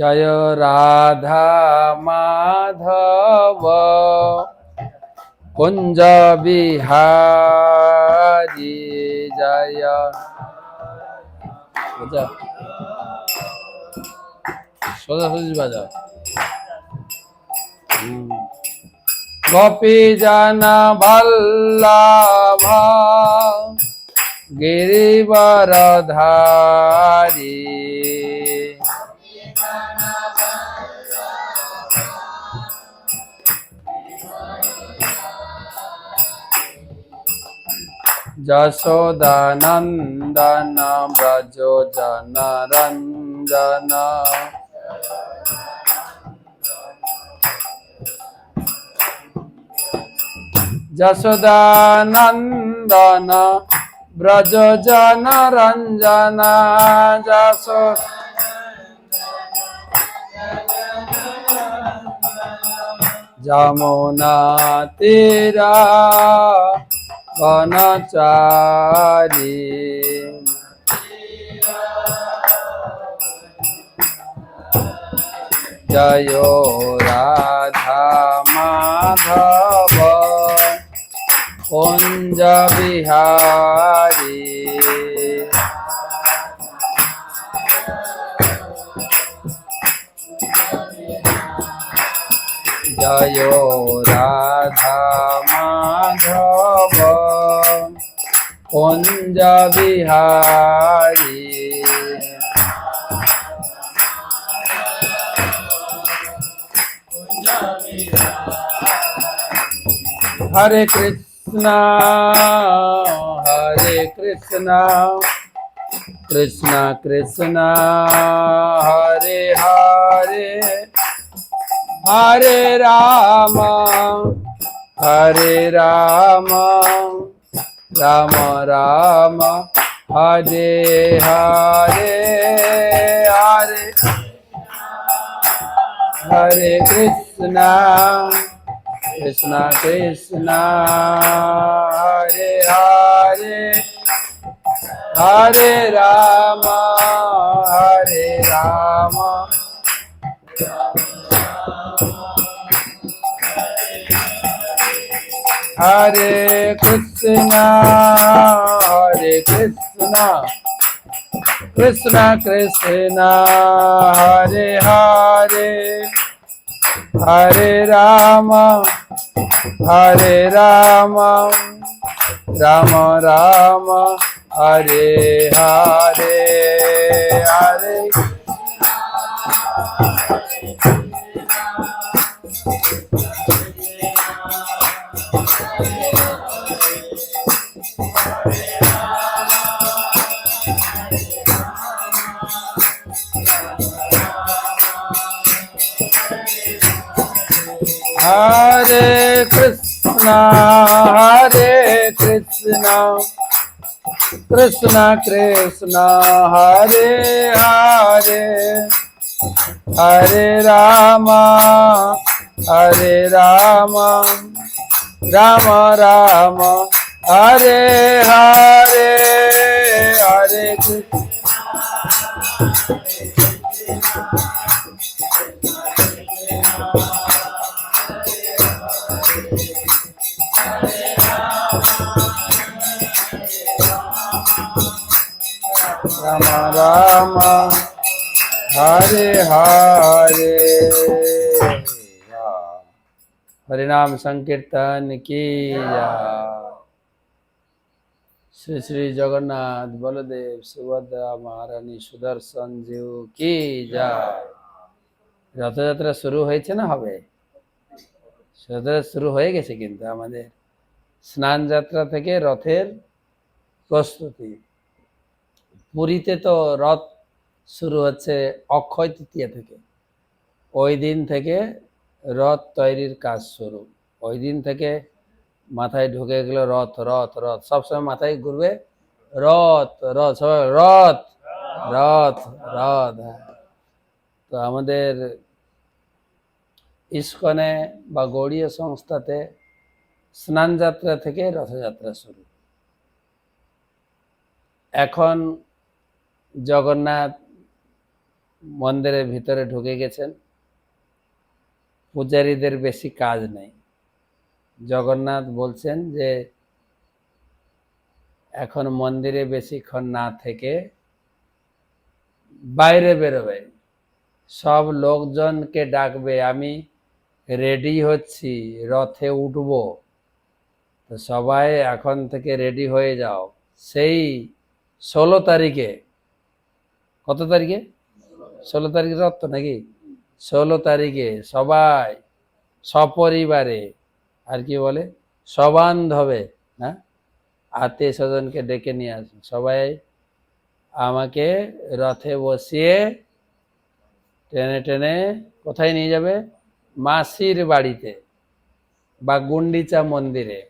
জয় রাধা মাধব কুঞ্জ বিহারী জয় বাজা সোজাসুজি বাজা গোপী জন বল্লভ গিরিবরধারী যশোদানন্দন ব্রজ জনরঞ্জন যশোদানন্দন ব্রজ জনরঞ্জন যমুনা তীরা বনচারী জয় রাধা মাধব কুঞ্জ বিহারী জয় রাধা মাধব কুঞ্জ বিহারী হরে কৃষ্ণ হরে কৃষ্ণ কৃষ্ণ কৃষ্ণ হরে হরে হরে রাম রাম রাম হরে হরে হরে হরে কৃষ্ণ কৃষ্ণ কৃষ্ণ হরে হরে হরে রাম হরে কৃষ্ণ কৃষ্ণ কৃষ্ণ হরে হরে হরে রাম রাম রাম হরে হরে হরে হরে কৃষ্ণ কৃষ্ণ কৃষ্ণ হরে হরে হরে রাম রাম রাম হরে হরে হরে কৃষ্ণ রাম রাম হরে হরে हरिनाम संकीर्तन की श्री श्री जगन्नाथ बलदेव सुभद्रा महारानी सुदर्शन जीव की जय। रथयात्रा शुरू হয়েছে না হবে? রথযাত্রা শুরু হয়ে গেছে, কিন্তু আমাদের স্নান যাত্রা থেকে রথের প্রস্তুতি। পুরীতে তো রথ শুরু হচ্ছে অক্ষয় তৃতীয়া থেকে। ওই দিন থেকে রথ তৈরির কাজ শুরু। ওই দিন থেকে মাথায় ঢুকে গেল রথ রথ রথ, সবসময় মাথায় ঘুরবে রথ রথ, সবাই রথ রথ রথ। তো আমাদের ইস্কনে বা গৌড়ীয় সংস্থাতে স্নান যাত্রা থেকে রথযাত্রা শুরু। এখন জগন্নাথ মন্দিরের ভিতরে ঢুকে গেছেন। পূজারীদের বেশি কাজ নেই। জগন্নাথ বলছেন যে এখন মন্দিরে বেশিক্ষণ না থেকে বাইরে বেরোবে, সব লোকজনকে ডাকবে, আমি রেডি হচ্ছি, রথে উঠব, তো সবাই এখন থেকে রেডি হয়ে যাও। সেই 16 তারিখে, কত তারিখে? 16 তারিখে রথ তো নাকি? 16 তারিখে সবাই সপরিবারে, আর কি বলে, সবান্ধবে, হ্যাঁ, আত্মীয় স্বজনকে ডেকে নিয়ে আসুন, সবাই আমাকে রথে বসিয়ে টেনে টেনে কোথায় নিয়ে যাবে? মাসির বাড়িতে বা গুন্ডিচা মন্দিরে।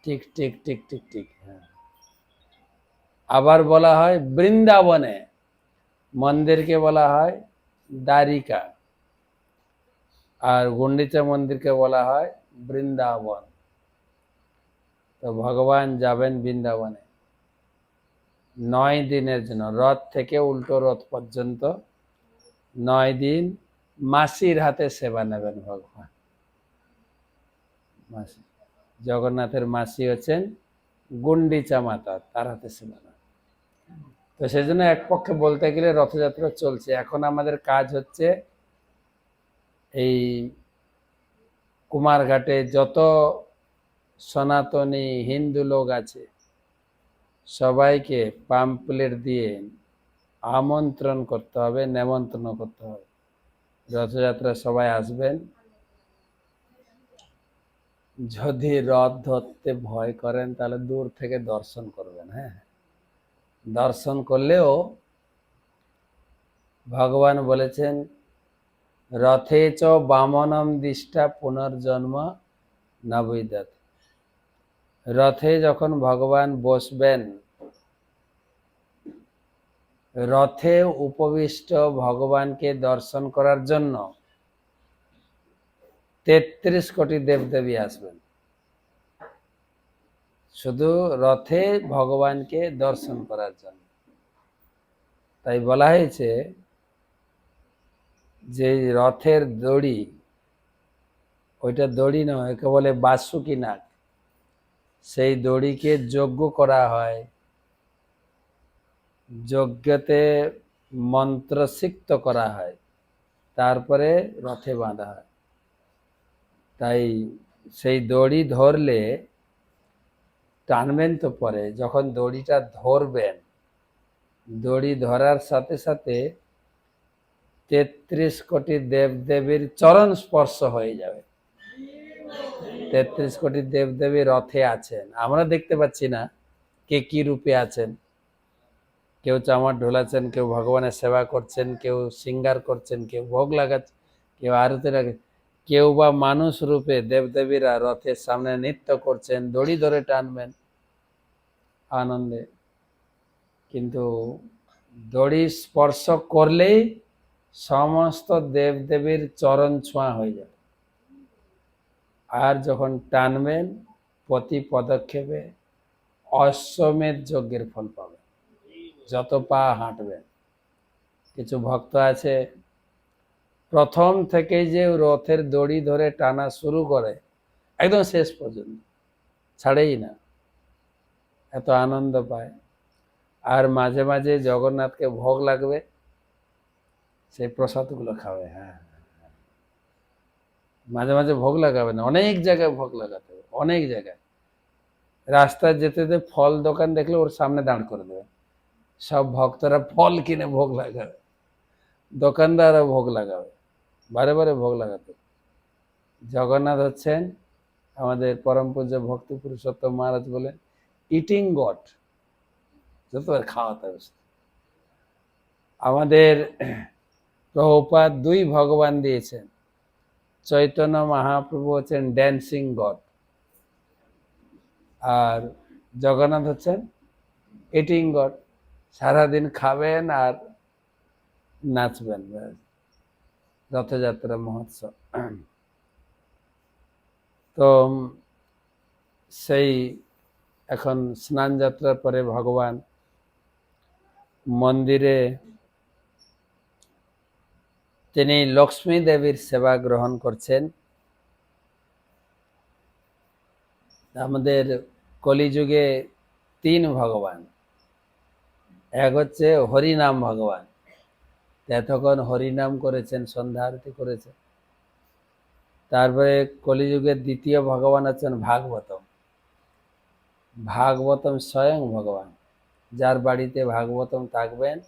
ঠিক ঠিক ঠিক ঠিক ঠিক, হ্যাঁ। আবার বলা হয় বৃন্দাবনে, মন্দিরকে বলা হয় দ্বারিকা, আর গুন্ডিচা মন্দিরকে বলা হয় বৃন্দাবন। তো ভগবান যাবেন বৃন্দাবনে 9 দিনের জন্য, রথ থেকে উল্টো রথ পর্যন্ত 9 দিন মাসির হাতে সেবা নেবেন ভগবান। মাসি, জগন্নাথের মাসি হচ্ছেন গুন্ডিচা মাতা, তার হাতে সেবা নেবেন। তো সেই জন্য এক পক্ষে বলতে গেলে রথযাত্রা চলছে, এখন আমাদের কাজ হচ্ছে এই কুমারঘাটে যত সনাতনী হিন্দু লোক আছে সবাইকে পাম্পলেট দিয়ে আমন্ত্রণ করতে হবে, নেমন্ত্রণ করতে হবে, রথযাত্রা সবাই আসবেন। যদি রথ ধরতে ভয় করেন তাহলে দূর থেকে দর্শন করবেন। হ্যাঁ, দর্শন করলেও ভগবান বলেছেন রথে চ বামনম দৃষ্টা পুনর্জন্ম না বিদ্যাৎ। রথে যখন ভগবান বসবেন, রথে উপবিষ্ট ভগবানকে দর্শন করার জন্য 33 কোটি দেবদেবী আসবেন, শুধু রথে ভগবানকে দর্শন করার জন্য। তাই বলা হয়েছে যে রথের দড়ি, ওইটা দড়ি নয়, একে বলে বাসুকি নাগ, সেই দড়িকে যজ্ঞ করা হয়, যজ্ঞতে মন্ত্রসিক্ত করা হয়, তারপরে রথে বাঁধা হয়। তাই সেই দড়ি ধরলে, টানবেন তো পরে, যখন দড়িটা ধরবেন, দড়ি ধরার সাথে সাথে 33 কোটি দেবদেবীর চরণ স্পর্শ হয়ে যাবে। 33 কোটি দেবদেবী রথে আছেন, আমরা দেখতে পাচ্ছি না কে কি রূপে আছেন। কেউ চামার ঢোলাচ্ছেন, কেউ ভগবানের সেবা করছেন, কেউ সিঙ্গার করছেন, কেউ ভোগ লাগাচ্ছেন, কেউ আরতি লাগে, কেউ বা মানুষ রূপে দেবদেবীরা রথের সামনে নৃত্য করছেন, দড়ি ধরে টানবেন আনন্দে। কিন্তু দড়ি স্পর্শ করলেই সমস্ত দেবদেবীর চরণ ছোঁয়া হয়ে যাবে। আর যখন টানবেন প্রতি পদক্ষেপে অশ্বমেধ যজ্ঞের ফল পাবেন, যত পা হাঁটবেন। কিছু ভক্ত আছে প্রথম থেকে যে রথের দড়ি ধরে টানা শুরু করে একদম শেষ পর্যন্ত ছাড়েই না, এত আনন্দ পায়। আর মাঝে মাঝে জগন্নাথকে ভোগ লাগবে, সেই প্রসাদগুলো খাবে। হ্যাঁ, মাঝে মাঝে ভোগ লাগাবে না, অনেক জায়গায় ভোগ লাগাতে হবে, অনেক জায়গায়। রাস্তায় যেতে যেতে ফল দোকান দেখলে ওর সামনে দাঁড় করে দেবে, সব ভক্তরা ফল কিনে ভোগ লাগাবে, দোকানদারও ভোগ লাগাবে, বারে বারে ভোগ লাগাতে। জগন্নাথ হচ্ছেন আমাদের পরম পূজ্য ভক্তি পুরুষোত্তম মহারাজ বলেন ইটিং গড, যতবার খাওয়াতে হবে। আমাদের প্রভুপাদ 2 ভগবান দিয়েছেন, চৈতন্য মহাপ্রভু হচ্ছেন ড্যান্সিং গড, আর জগন্নাথ হচ্ছেন ইটিং গড। সারাদিন খাবেন আর নাচবেন, রথযাত্রা মহোৎসব। তো সেই এখন স্নান যাত্রার পরে ভগবান মন্দিরে তিনি লক্ষ্মী দেবীর সেবা গ্রহণ করছেন। আমাদের কলিযুগে 3 ভগবান, এক হচ্ছে হরিনাম ভগবান, এতক্ষণ হরিনাম করেছেন, সন্ধ্যা আরতি করেছেন। তারপরে কলিযুগের দ্বিতীয় ভগবান আছেন ভাগবতম। ভাগবতম স্বয়ং ভগবান, যার বাড়িতে ভাগবতম থাকবেন,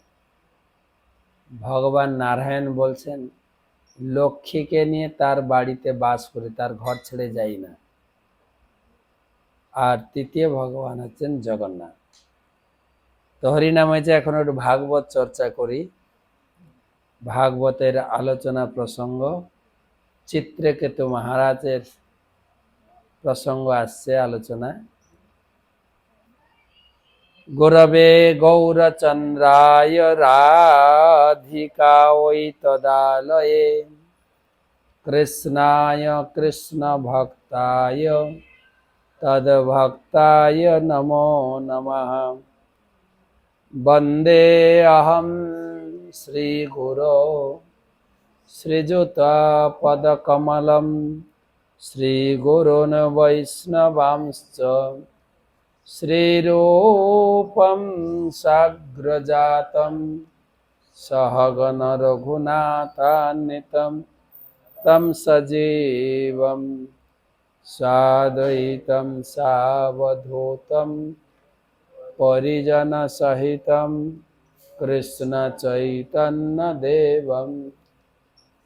ভগবান নারায়ণ বলছেন লক্ষ্মীকে নিয়ে তার বাড়িতে বাস করে, তার ঘর ছেড়ে যাই না। আর তৃতীয় ভগবান হচ্ছেন জগন্নাথ। তো হরিনাম হয়েছে, এখন একটু ভাগবত চর্চা করি। ভাগবতের আলোচনা প্রসঙ্গ, চিত্রকেতু মহারাজের প্রসঙ্গ আসছে আলোচনায়। গুরবে গৌরচন্দ্রায় রাধিকায় তদালয়ে কৃষ্ণায় কৃষ্ণ ভক্তায় তদ্ভক্তায় নমো নমঃ। বন্দে অহম শ্রীগুরো শ্রীযুতপদকমলম শ্রীগুরুন বৈষ্ণবাংশ্চ শ্রীরূপম সাগ্রজাতম সহগণ রঘুনাথান্বিতম তম সজীবম সাদ্বৈতম সাবধূতম পরিজন সহিতম কৃষ্ণ চৈতন্য দেবম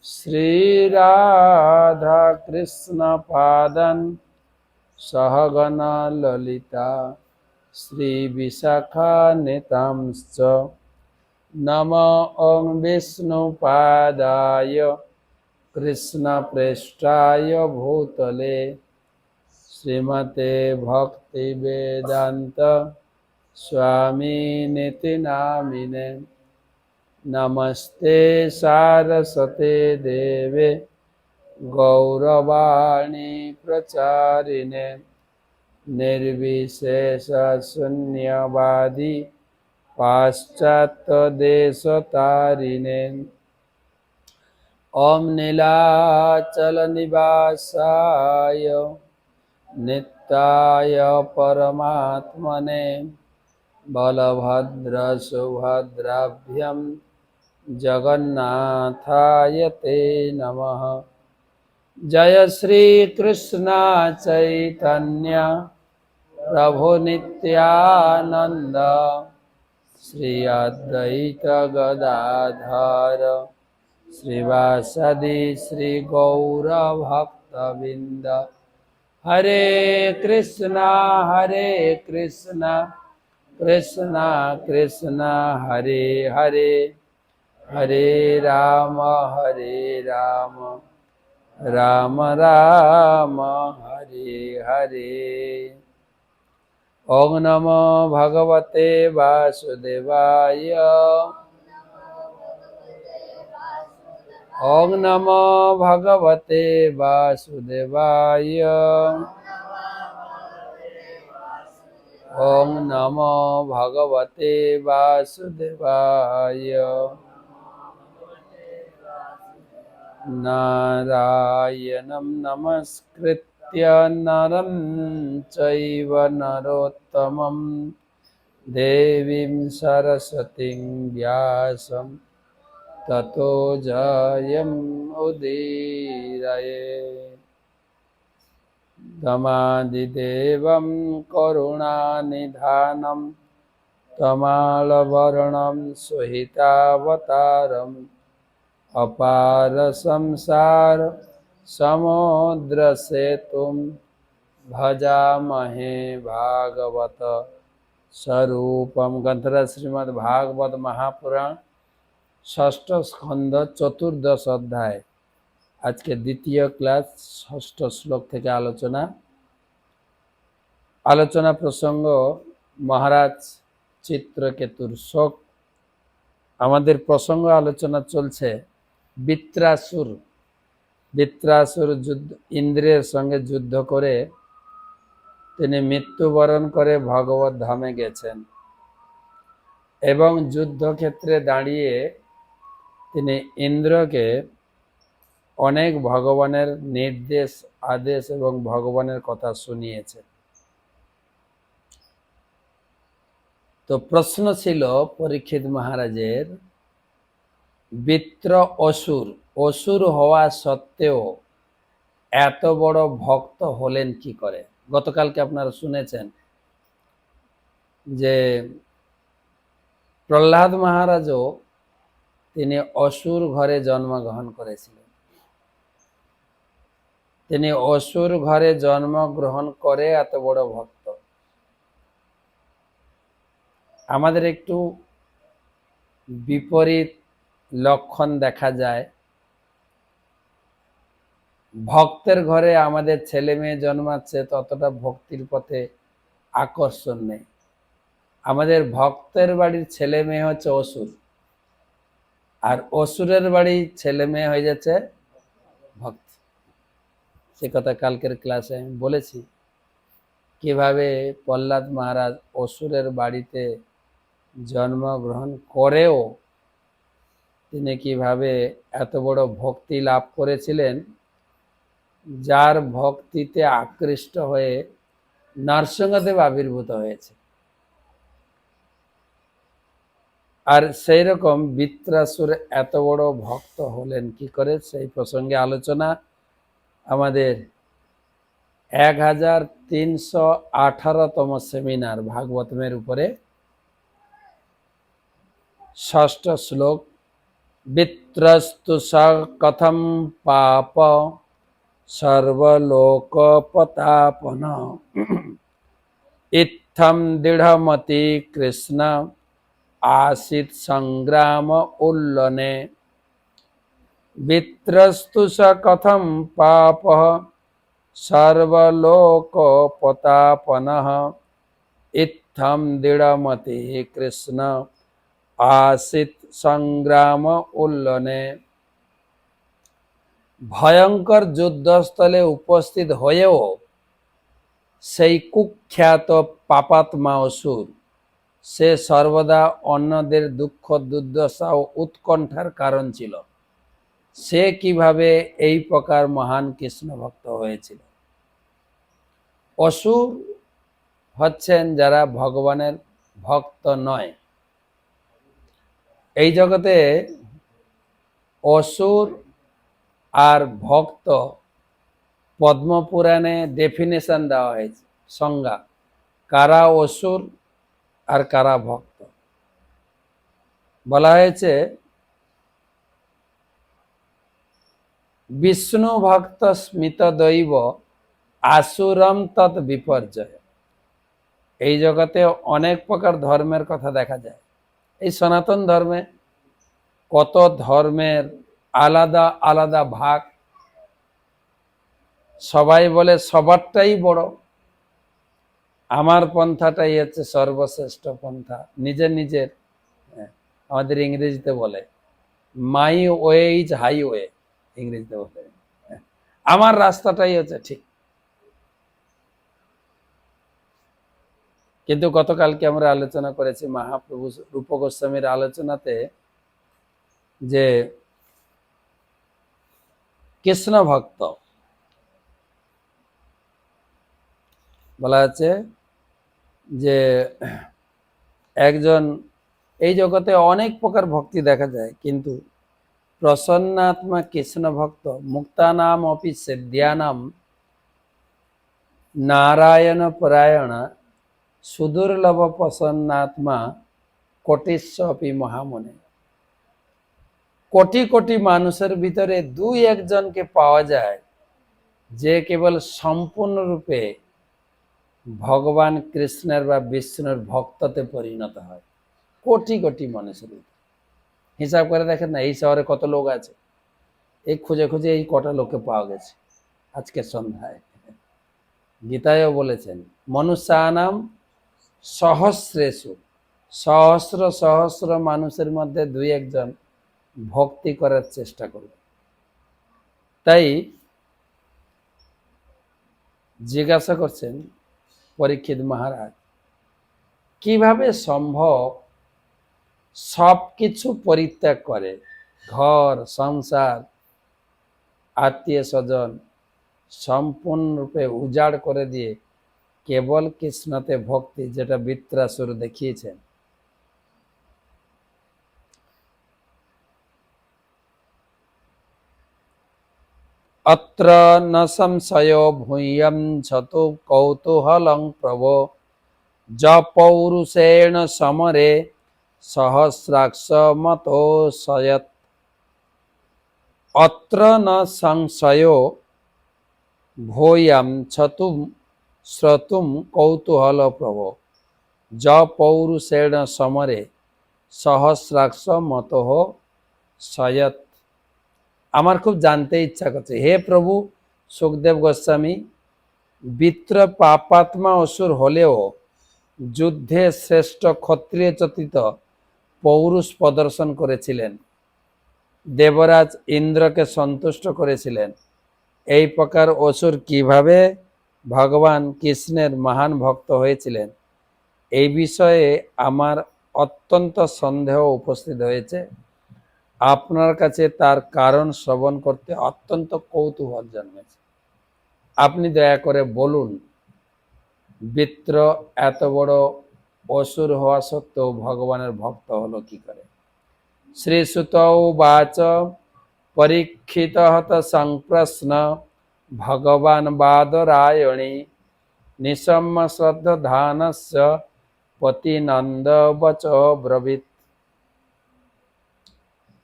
শ্রীরাধা কৃষ্ণ পাদন সহগণ ললিতা শ্রীবিশাখান্বিতাংশ্চ নমো ওং বিষ্ণুপাদায় কৃষ্ণপ্রেষ্ঠায় ভূতলে শ্রীমতে ভক্তিবেদান্ত স্বামিনিতি নামিনে। নমস্তে সারস্বতে দেবে গৌরবাণী প্রচারিণে নির্বিশেষ শূন্যবাদী পাশ্চাত্য দেশতারিণে। ওম নীলাচল নিবাসায় নিত্যায় পরমাত্মনে বলভদ্র সুভদ্রাভ্যাম জগন্নাথায় তে নমঃ। জয় শ্রী কৃষ্ণ চৈতন্য প্রভু নিত্যানন্দ শ্রী অদ্বৈত গদাধর শ্রীবাসদি শ্রী গৌর ভক্তবৃন্দ। হরে কৃষ্ণ কৃষ্ণ কৃষ্ণ হরে হরে, হরে রাম রাম রাম হরে হরে। ওং নমো ভগবতে বাসুদেবায়। ওং নমো ভগবতে বাসুদেবায়। ওং নমো ভগবতে বাসুদেবায়। নারায়ণং নমস্কৃত্য নরং চৈব নরোত্তমং দেবীং সরস্বতীং ব্যাসং ততো জয়মুদীরয়েৎ। তমাদিদেবং করুণানিধানং তমালবর্ণং সুহিতাবতারং অপার সংসার সমুদ্র সেতুং ভজামহে ভাগবত স্বরূপম। গ্রন্থরাজ শ্রীমদ্ ভাগবত মহাপুরাণ, ষষ্ঠ স্কন্ধ, চতুর্দশ অধ্যায়। আজকে দ্বিতীয় ক্লাস, ষষ্ঠ শ্লোক থেকে আলোচনা প্রসঙ্গ মহারাজ চিত্রকেতুর শোক। আমাদের প্রসঙ্গ আলোচনা চলছে বৃত্রাসুর ইন্দ্রের সঙ্গে যুদ্ধ করে তিনি মৃত্যুবরণ করে ভগবত ধামে গেছেন এবং যুদ্ধক্ষেত্রে দাঁড়িয়ে তিনি ইন্দ্রকে অনেক ভগবানের নির্দেশ আদেশ এবং ভগবানের কথা শুনিয়েছেন। তো প্রশ্ন ছিল পরীক্ষিত মহারাজের, বৃত্র অসুর, অসুর হওয়া সত্ত্বেও এত বড় ভক্ত হলেন কি করে? গতকালকে আপনারা শুনেছেন যে প্রহ্লাদ মহারাজও তিনি অসুর ঘরে জন্মগ্রহণ করেছিলেন। তিনি অসুর ঘরে জন্মগ্রহণ করে এত বড় ভক্ত। আমাদের একটু বিপরীত লক্ষণ দেখা যায়। ভক্তের ঘরে আমাদের ছেলে মেয়ে জন্মাচ্ছে, ততটা ভক্তির পথে আকর্ষণ নেই। আমাদের ভক্তের বাড়ির ছেলে মেয়ে হচ্ছে অসুর, আর অসুরের বাড়ির ছেলে মেয়ে হয়ে যাচ্ছে ভক্ত। সে কথা কালকের ক্লাসে আমি বলেছি, কিভাবে প্রহ্লাদ মহারাজ অসুরের বাড়িতে জন্মগ্রহণ করেও তিনি কিভাবে এত বড় ভক্তি লাভ করেছিলেন, যার ভক্তিতে আকৃষ্ট হয়ে নরসিংহদেব আবির্ভূত হয়েছে। আর সেই রকম বৃত্রাসুর এত বড় ভক্ত হলেন কি করে, সেই প্রসঙ্গে আলোচনা আমাদের 1318তম সেমিনার ভাগবতমের উপরে। ষষ্ঠ শ্লোক, বৃত্রস্তু স কথম পাপ সর্বলোকপতাপন ইত্থম দৃঢ়মতি কৃষ্ণ आसीत संग्राम उल्लने। वित्रस्तु स कथम पाप सर्वलोकपतापनः इत्थं दृढ़मति कृष्ण आसीत संग्राम उल्लने। ভয়ঙ্কর যুদ্ধস্থলে উপস্থিত হয়েও সেই কুখ্যাত পাপাত্মা অসুর, সে সর্বদা অন্যদের দুঃখ দুর্দশা ও উৎকণ্ঠার কারণ ছিল। সে কিভাবে এই প্রকার মহান কৃষ্ণ ভক্ত হয়েছিল? অসুর হচ্ছেন যারা ভগবানের ভক্ত নয়। এই জগতে অসুর আর ভক্ত পদ্মপুরাণে ডেফিনেশন দেওয়া হয়েছে, সংজ্ঞা, কারা অসুর আর কারা ভক্ত। বলা হয়েছে বিষ্ণু ভক্ত স্মিত দৈব আসুরম তৎ বিপর্যয়। এই জগতে অনেক প্রকার ধর্মের কথা দেখা যায়। এই সনাতন ধর্মে কত ধর্মের আলাদা আলাদা ভাগ, সবাই বলে সবারটাই বড়, আমার পন্থাটাই হচ্ছে সর্বশ্রেষ্ঠ পন্থা। নিজের নিজের, আমাদের ইংরেজিতে বলে মাই ওয়ে ইজ হাইওয়ে, ইংরেজিতে বলে আমার রাস্তাটাই হচ্ছে ঠিক। কিন্তু গতকালকে আমরা আলোচনা করেছি মহাপ্রভু রূপ গোস্বামীর আলোচনাতে, যে কৃষ্ণ ভক্ত বলা আছে যে একজন, এই জগতে অনেক প্রকার ভক্তি দেখা যায়, কিন্তু প্রসন্নাত্মা কৃষ্ণ ভক্ত মুক্তানাম অপি সেদ্যানাম নারায়ণ পরায়ণ সুদুর্লভ প্রসন্নাত্মা কোটিস্বপি মহামনে। কোটি কোটি মানুষের ভিতরে দুই একজনকে পাওয়া যায় যে কেবল সম্পূর্ণরূপে ভগবান কৃষ্ণের বা বিষ্ণুর ভক্ততে পরিণত হয়। কোটি কোটি মানুষের ভিতরে হিসাব করে দেখেন না, এই শহরে কত লোক আছে, এই খুঁজে খুঁজে এই কটা লোককে পাওয়া গেছে আজকে সন্ধ্যায়। গীতায়ও বলেছেন মনুষ্যানাম সহস্রেষু, সহস্র সহস্র মানুষের মধ্যে দুই একজন ভক্তি করার চেষ্টা করবে। তাই জিজ্ঞাসা করছেন পরীক্ষিত মহারাজ, কিভাবে সম্ভব সব কিছু পরিত্যাগ করে ঘর সংসার আত্মীয় স্বজন সম্পূর্ণরূপে উজাড় করে দিয়ে কেবল কৃষ্ণতে ভক্তি, যেটা বৃত্রাসুর দেখিয়েছেন। অত্র ন সংশয়ো ভূয়ং ছতু কৌতূহলং প্রভো য পৌরুষেণ সমরে সহস্রাক্ষ মতোষয়ৎ। অত্র ন সংশয়ো ভূয়ং ছতু শ্রোতুম কৌতূহল প্রভো য পৌরুষেণ সমরে সহস্রাক্ষ মতঃ সয়ৎ। আমার খুব জানতে ইচ্ছা করছে, হে প্রভু সুখদেব গোস্বামী বিত্র পাপাত্মা অসুর হলেও যুদ্ধে শ্রেষ্ঠ ক্ষত্রিয় চতিত পৌরুষ প্রদর্শন করেছিলেন, দেবরাজ ইন্দ্রকে সন্তুষ্ট করেছিলেন। এই প্রকার অসুর কিভাবে ভগবান কৃষ্ণের মহান ভক্ত হয়েছিলেন, এই বিষয়ে আমার অত্যন্ত সন্দেহ উপস্থিত হয়েছে। আপনার কাছে তার কারণ শ্রবণ করতে অত্যন্ত কৌতূহল জন্মেছে। আপনি দয়া করে বলুন, বৃত্র এত বড় অসুর হওয়া সত্ত্বেও ভগবানের ভক্ত হলো কি করে? শ্রী সুত উবাচ পরীক্ষিত হত সংপ্রশ্ন ভগবান বাদরায়ণী নিসম্য শ্রদ্ধানস্য পতিনন্দ বচ ব্রবীত।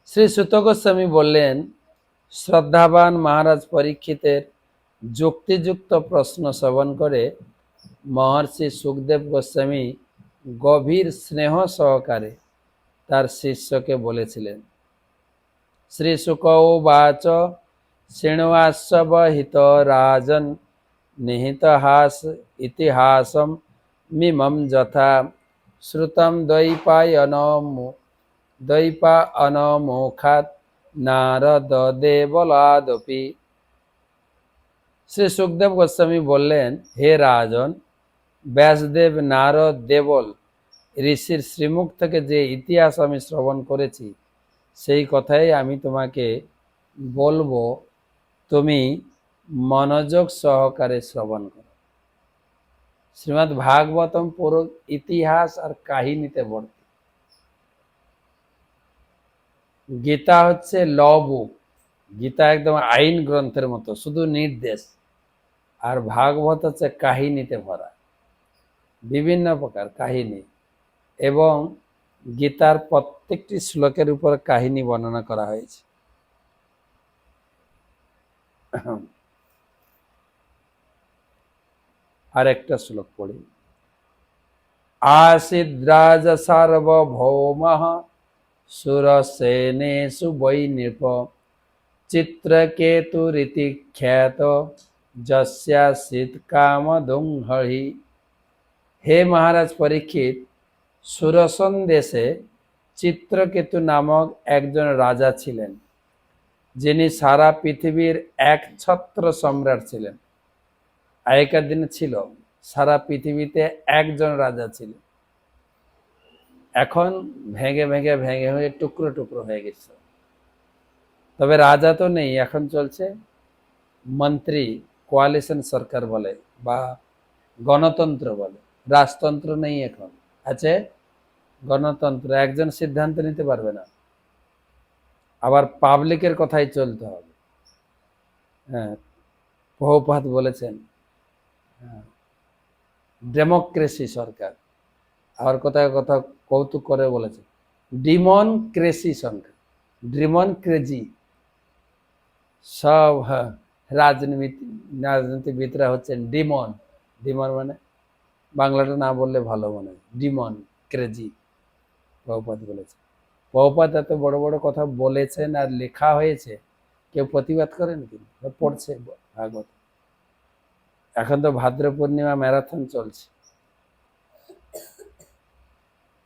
শ্রী সুত গোস্বামী বললেন, শ্রদ্ধাবান মহারাজ পরীক্ষিতের যুক্তিযুক্ত প্রশ্ন শ্রবণ করে মহর্ষি সুখদেব গোস্বামী গভীর স্নেহ সহকারে তার শিষ্যকে বলেছিলেন। শ্রী শুক উবাচ শৃণুয়াস্বহিত রাজন নিহিতহাস ইতিহাসম মিমম যথা শ্রুতম দ্বৈপায়নমুখাৎ নারদ দেবলাদপি। শ্রী সুখদেব গোস্বামী বললেন, হে রাজন, ব্যাসদেব, নারদ, দেবল ঋষির শ্রীমুখ থেকে যে ইতিহাস আমি শ্রবণ করেছি সেই কথাই আমি তোমাকে বলবো, তুমি মনোযোগ সহকারে শ্রবণ করো। শ্রীমদ্ ভাগবতম পুরো ইতিহাস আর কাহিনীতে ভর্তি। গীতা হচ্ছে ল বুক, গীতা একদম আইন গ্রন্থের মতো, শুধু নির্দেশ। আর ভাগবত হচ্ছে কাহিনীতে ভরা, বিভিন্ন প্রকার কাহিনী, এবং গীতার প্রত্যেকটি শ্লোকের উপর কাহিনী বর্ণনা করা হয়েছে। আর একটা শ্লোক পড়ি। आसीद्राज सार्वभौमः सुरसेनेषु वै नृप चित्रकेतुरिति ख्यातो যস্যাসিত কামদুংহরি। হে মহারাজ পরীক্ষিত, সুরসন দেশে চিত্রকেতু নামক একজন রাজা ছিলেন, যিনি সারা পৃথিবীর একছত্র সম্রাট ছিলেন। আগেকার দিনে ছিল, সারা পৃথিবীতে একজন রাজা ছিলেন। এখন ভেঙে ভেঙে ভেঙে হয়ে টুকরো টুকরো হয়ে গেছে। তবে রাজা তো নেই, এখন চলছে মন্ত্রী, কোয়ালিশন সরকার বলে বা গণতন্ত্র বলে। রাজতন্ত্র নেই, এখন আছে গণতন্ত্র। একজন সিদ্ধান্ত নিতে পারবে না, আবার পাবলিকের কথাই চলতে হবে। হ্যাঁ, প্রভুপাদ বলেছেন ডেমোক্রেসি সরকার। আবার কোথায় কোথাও কৌতুক করে বলেছে ডিমন ক্রেসি সরকার, ডিমন ক্রেজি। সব রাজনীতিবিদরা হচ্ছেন ডিমন। ডিমন মানে বাংলাটা না বললে ভালো মনে হয়, ডিমন ক্রেজি। প্রভুপাদ বলেছে। প্রভুপাদ এত বড় বড় কথা বলেছেন আর লেখা হয়েছে, কেউ প্রতিবাদ করেন কিন্তু, পড়ছে ভাগবত। এখন তো ভাদ্র পূর্ণিমা ম্যারাথন চলছে,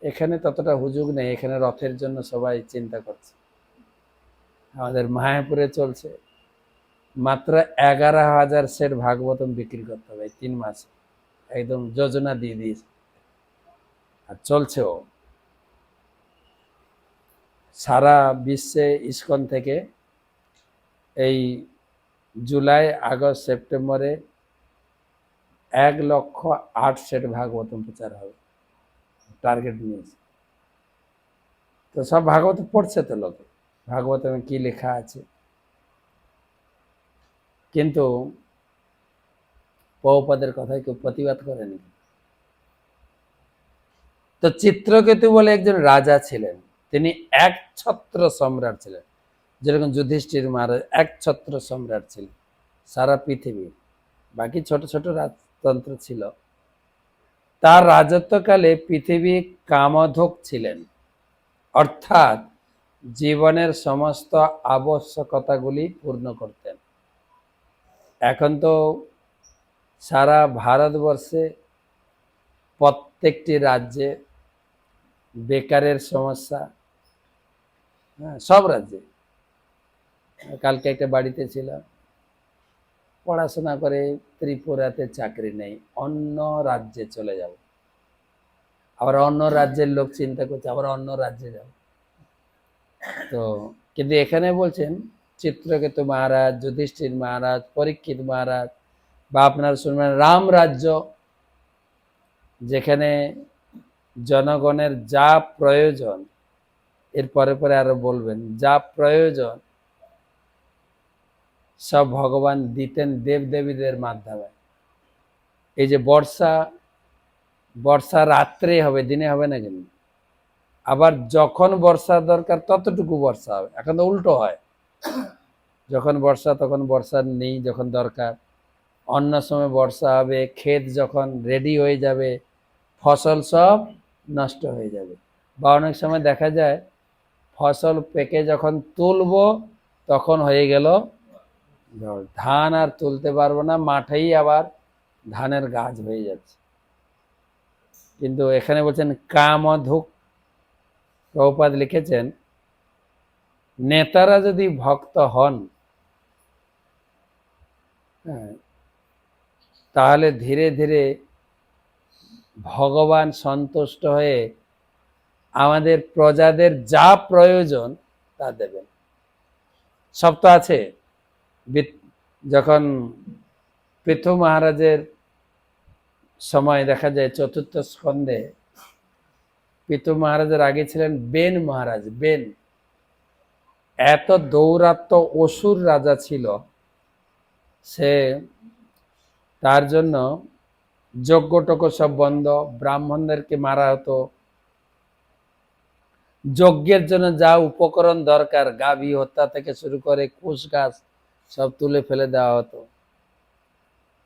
এখানে ততটা হুজুগ নেই, এখানে রথের জন্য সবাই চিন্তা করছে। আমাদের মায়াপুরে চলছে, মাত্র 11,000 সেট ভাগবতম বিক্রি করতে হবে 3 মাসে, একদম যোজনা দিয়ে দিয়েছে, আর চলছেও। সারা বিশ্বে ইসকন থেকে এই জুলাই, আগস্ট, সেপ্টেম্বরে 1,08,000 সেট ভাগবতম প্রচার হবে, টার্গেট নিয়েছে। তো সব ভাগবত পড়ছে তো লোকে, ভাগবতমে কি লেখা আছে, কিন্তু প্রভুপাদের কথায় কেউ প্রতিবাদ করেনি। তো চিত্রকেতু বলে একজন রাজা ছিলেন, তিনি একছত্র সম্রাট ছিলেন, যেরকম যুধিষ্ঠির মহারাজ একছত্র সম্রাট ছিলেন সারা পৃথিবীর, বাকি ছোট ছোট রাজতন্ত্র ছিল। তার রাজত্বকালে পৃথিবী কামধুক ছিলেন, অর্থাৎ জীবনের সমস্ত আবশ্যকতাগুলি পূর্ণ করতেন। এখন তো সারা ভারতবর্ষে প্রত্যেকটি রাজ্যে বেকারের সমস্যা, হ্যাঁ সব রাজ্যে। কালকে একটা বাড়িতে ছিল, পড়াশোনা করে ত্রিপুরাতে চাকরি নেই, অন্য রাজ্যে চলে যাব, আবার অন্য রাজ্যের লোক চিন্তা করছে আবার অন্য রাজ্যে যাব। তো কিন্তু এখানে বলছেন চিত্রকেতু মহারাজ, যুধিষ্ঠির মহারাজ, পরীক্ষিত মহারাজ, বা আপনার শুনবেন রাম রাজ্য, যেখানে জনগণের যা প্রয়োজন, এর পরে পরে আরো বলবেন, যা প্রয়োজন সব ভগবান দিতেন দেবদেবীদের মাধ্যমে। এই যে বর্ষা রাত্রে হবে, দিনে হবে না, কিন্তু আবার যখন বর্ষা দরকার ততটুকু বর্ষা হবে। এখন তো উল্টো হয়, যখন বর্ষা তখন বর্ষা নেই, যখন দরকার অন্য সময় বর্ষা হবে, ক্ষেত যখন রেডি হয়ে যাবে ফসল সব নষ্ট হয়ে যাবে। বা অনেক সময় দেখা যায় ফসল পেকে যখন তুলবো তখন হয়ে গেল ধান, আর তুলতে পারবো না, মাঠেই আবার ধানের গাছ হয়ে যাচ্ছে। কিন্তু এখানে বলছেন কামধুক। প্রভুপাদ লিখেছেন নেতারা যদি ভক্ত হন, হ্যাঁ, তাহলে ধীরে ধীরে ভগবান সন্তুষ্ট হয়ে আমাদের প্রজাদের যা প্রয়োজন তা দেবেন। সব তো আছে। যখন পৃথু মহারাজের সময় দেখা যায় চতুর্থ স্কন্ধে, পৃথু মহারাজের আগে ছিলেন বেন মহারাজ। বেন এত দৌরাত্ম অসুর রাজা ছিল, সে তার জন্য যজ্ঞ টজ্ঞ সব বন্ধ, ব্রাহ্মণদেরকে মারা হতো, যজ্ঞের জন্য যা উপকরণ দরকার গাভী হত্যা থেকে শুরু করে কুশ গাছ সব তুলে ফেলে দেওয়া হতো।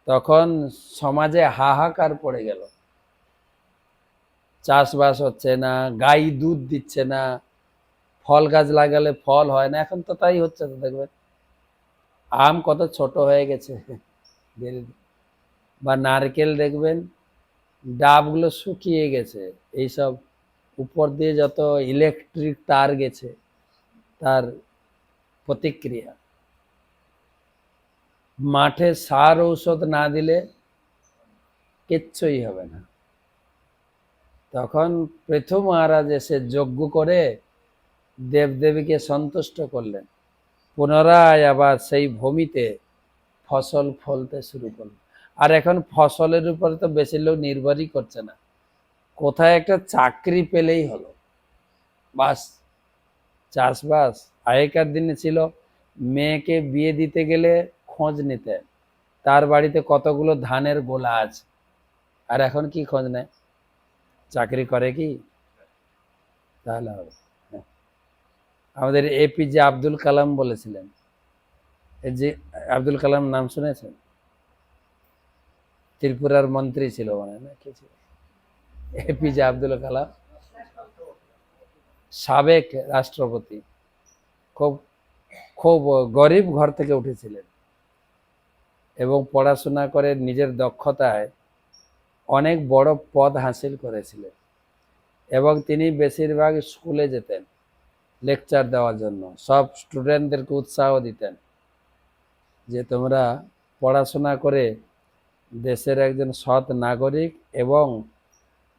তখন সমাজে হাহাকার পড়ে গেল, চাষবাস হচ্ছে না, গাই দুধ দিচ্ছে না, ফল গাছ লাগালে ফল হয় না। এখন তো তাই হচ্ছে, তো দেখবেন আম কত ছোট হয়ে গেছে, বা নারকেল দেখবেন ডাবগুলো শুকিয়ে গেছে। এইসব উপর দিয়ে যত ইলেকট্রিক তার গেছে তার প্রতিক্রিয়া। মাঠে সার ঔষধ না দিলে কিচ্ছুই হবে না। তখন পৃথু মহারাজ এসে যজ্ঞ করে দেবদেবীকে সন্তুষ্ট করলেন, পুনরায় আবার সেই ভূমিতে ফসল ফলতে শুরু করল। আর এখন ফসলের উপরে তো বেশি লোক নির্ভরই করছে না, কোথায় একটা চাকরি পেলেই হলো, বাস চাষবাস। আগেকার দিনে ছিল মেয়েকে বিয়ে দিতে গেলে খোঁজ নিতেন তার বাড়িতে কতগুলো ধানের গোলা আছে, আর এখন কি খোঁজ নেয়, চাকরি করে কি, তাহলে হবে। আমাদের এপিজে আব্দুল কালাম বলেছিলেন, এই যে আব্দুল কালাম নাম শুনেছেন, ত্রিপুরার মন্ত্রী ছিল মানে না কি ছিল, এপিজে আব্দুল কালাম সাবেক রাষ্ট্রপতি, খুব খুব গরিব ঘর থেকে উঠেছিলেন এবং পড়াশোনা করে নিজের দক্ষতায় অনেক বড় পদ হাসিল করেছিলেন। এবং তিনি বেশিরভাগ স্কুলে যেতেন লেকচার দেওয়ার জন্য, সব স্টুডেন্টদেরকে উৎসাহ দিতেন যে তোমরা পড়াশোনা করে দেশের একজন সৎ নাগরিক এবং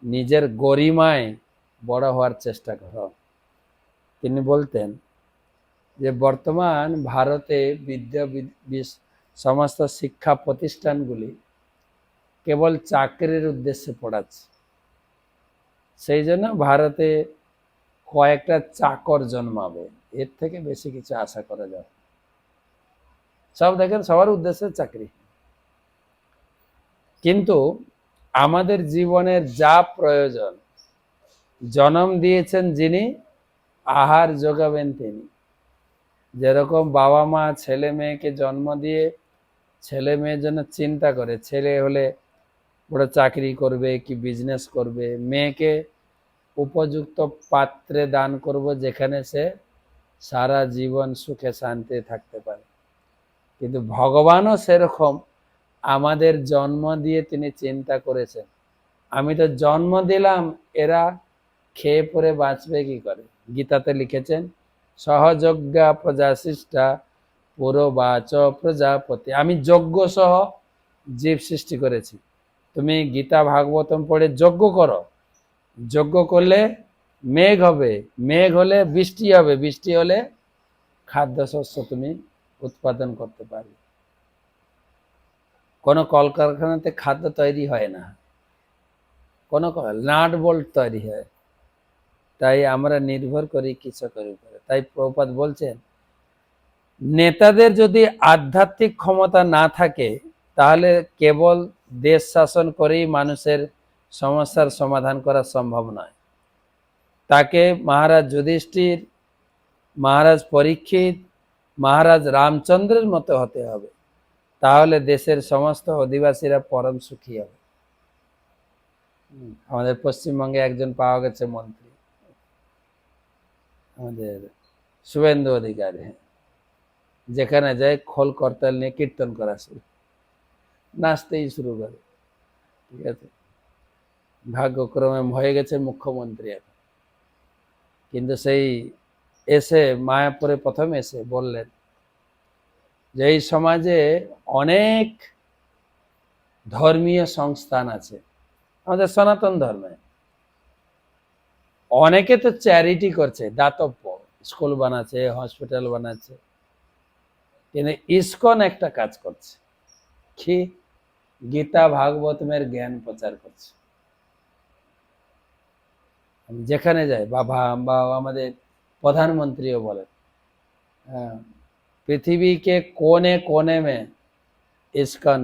নিজের গরিমায় বড় হওয়ার চেষ্টা করো। তিনি বলতেন যে বর্তমান ভারতে সমস্ত শিক্ষা প্রতিষ্ঠানগুলি কেবল চাকরির উদ্দেশ্যে পড়াচ্ছে, সেই জন্য ভারতে কয়েকটা চাকর জন্মাবে, এর থেকে বেশি কিছু আশা করা যায়। সব দেখেন সবার উদ্দেশ্যে চাকরি, কিন্তু আমাদের জীবনের যা প্রয়োজন জন্ম দিয়েছেন যিনি, আহার যোগাবেন তিনি। যেরকম বাবা মা ছেলে মেয়েকে জন্ম দিয়ে ছেলে মেয়ের জন্য চিন্তা করে, ছেলে হলে বড় চাকরি করবে কি বিজনেস করবে, মেয়েকে উপযুক্ত পাত্রে দান করব যেখানে সে সারা জীবন সুখে শান্তিতে থাকতে পারে। কিন্তু ভগবানও সেরকম আমাদের জন্ম দিয়ে তিনি চিন্তা করেছেন, আমি তো জন্ম দিলাম, এরা খেয়ে পরে বাঁচবে কি করে। গীতাতে লিখেছেন সহযজ্ঞা প্রজাসৃষ্টা পুরবাচ প্রজাপতি, আমি যজ্ঞ সহ জীব সৃষ্টি করেছি। তুমি গীতা ভাগবতম পড়ে যজ্ঞ করো, যজ্ঞ করলে মেঘ হবে, মেঘ হলে বৃষ্টি হবে, বৃষ্টি হলে খাদ্যশস্য তুমি উৎপাদন করতে পারবে। কোনো কলকারখানাতে খাদ্য তৈরি হয় না, কোনো নাট বোল্ট তৈরি হয়। তাই আমরা নির্ভর করি কৃষকের উপরে। তাই প্রভুপাদ বলছেন নেতাদের যদি আধ্যাত্মিক ক্ষমতা না থাকে তাহলে কেবল দেশ শাসন করেই মানুষের সমস্যার সমাধান করা সম্ভব নয়। তাকে মহারাজ যুধিষ্ঠির, মহারাজ পরীক্ষিত, মহারাজ রামচন্দ্রের মতো হতে হবে, তাহলে দেশের সমস্ত অধিবাসীরা পরম সুখী হবে। আমাদের পশ্চিমবঙ্গে একজন পাওয়া গেছে মন্ত্রী, আমাদের শুভেন্দু অধিকারী, যেখানে যায় খোল করতাল নিয়ে কীর্তন করা শুরু, নাচতেই শুরু করে। ঠিক আছে, ভাগ্যক্রমে হয়ে গেছে মুখ্যমন্ত্রী এখন। কিন্তু সেই এসে মায়াপুরে প্রথম এসে বললেন যে এই সমাজে অনেক ধর্মীয় সংস্থান আছে, আমাদের সনাতন ধর্মে অনেকে তো চ্যারিটি করছে, দাতব্য, স্কুল বানাচ্ছে, হসপিটাল বানাচ্ছে, কিন্তু ইসকন একটা কাজ করছে কি, গীতা ভাগবতমের জ্ঞান প্রচার করছে। যেখানে যায় বা আমাদের প্রধানমন্ত্রীও বলেন पृथ्वी के कोने कोने में इस्कन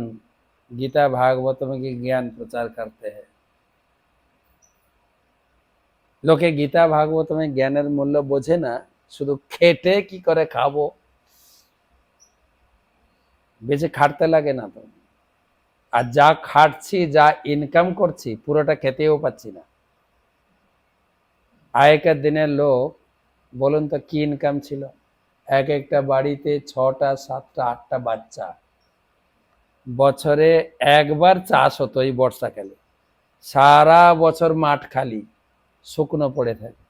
गीता भागवतम की ज्ञान प्रचार करते हैं। লোকে গীতা ভাগবতমে জ্ঞানের মূল্য বোঝে না, শুধু খেটে কি করে খাবো, বেঁচে খাটতে লাগে না তো। আর যা খাটছি, যা ইনকাম করছি, পুরোটা খেতেও পাচ্ছি না। আগেকার দিনের লোক বলুন তো কি ইনকাম ছিল, এক একটা বাড়িতে 6টা 7টা 8টা বাচ্চা, বছরে একবার চাষ হতো এই বর্ষাকালে, সারা বছর মাঠ খালি শুকনো পড়ে থাকে,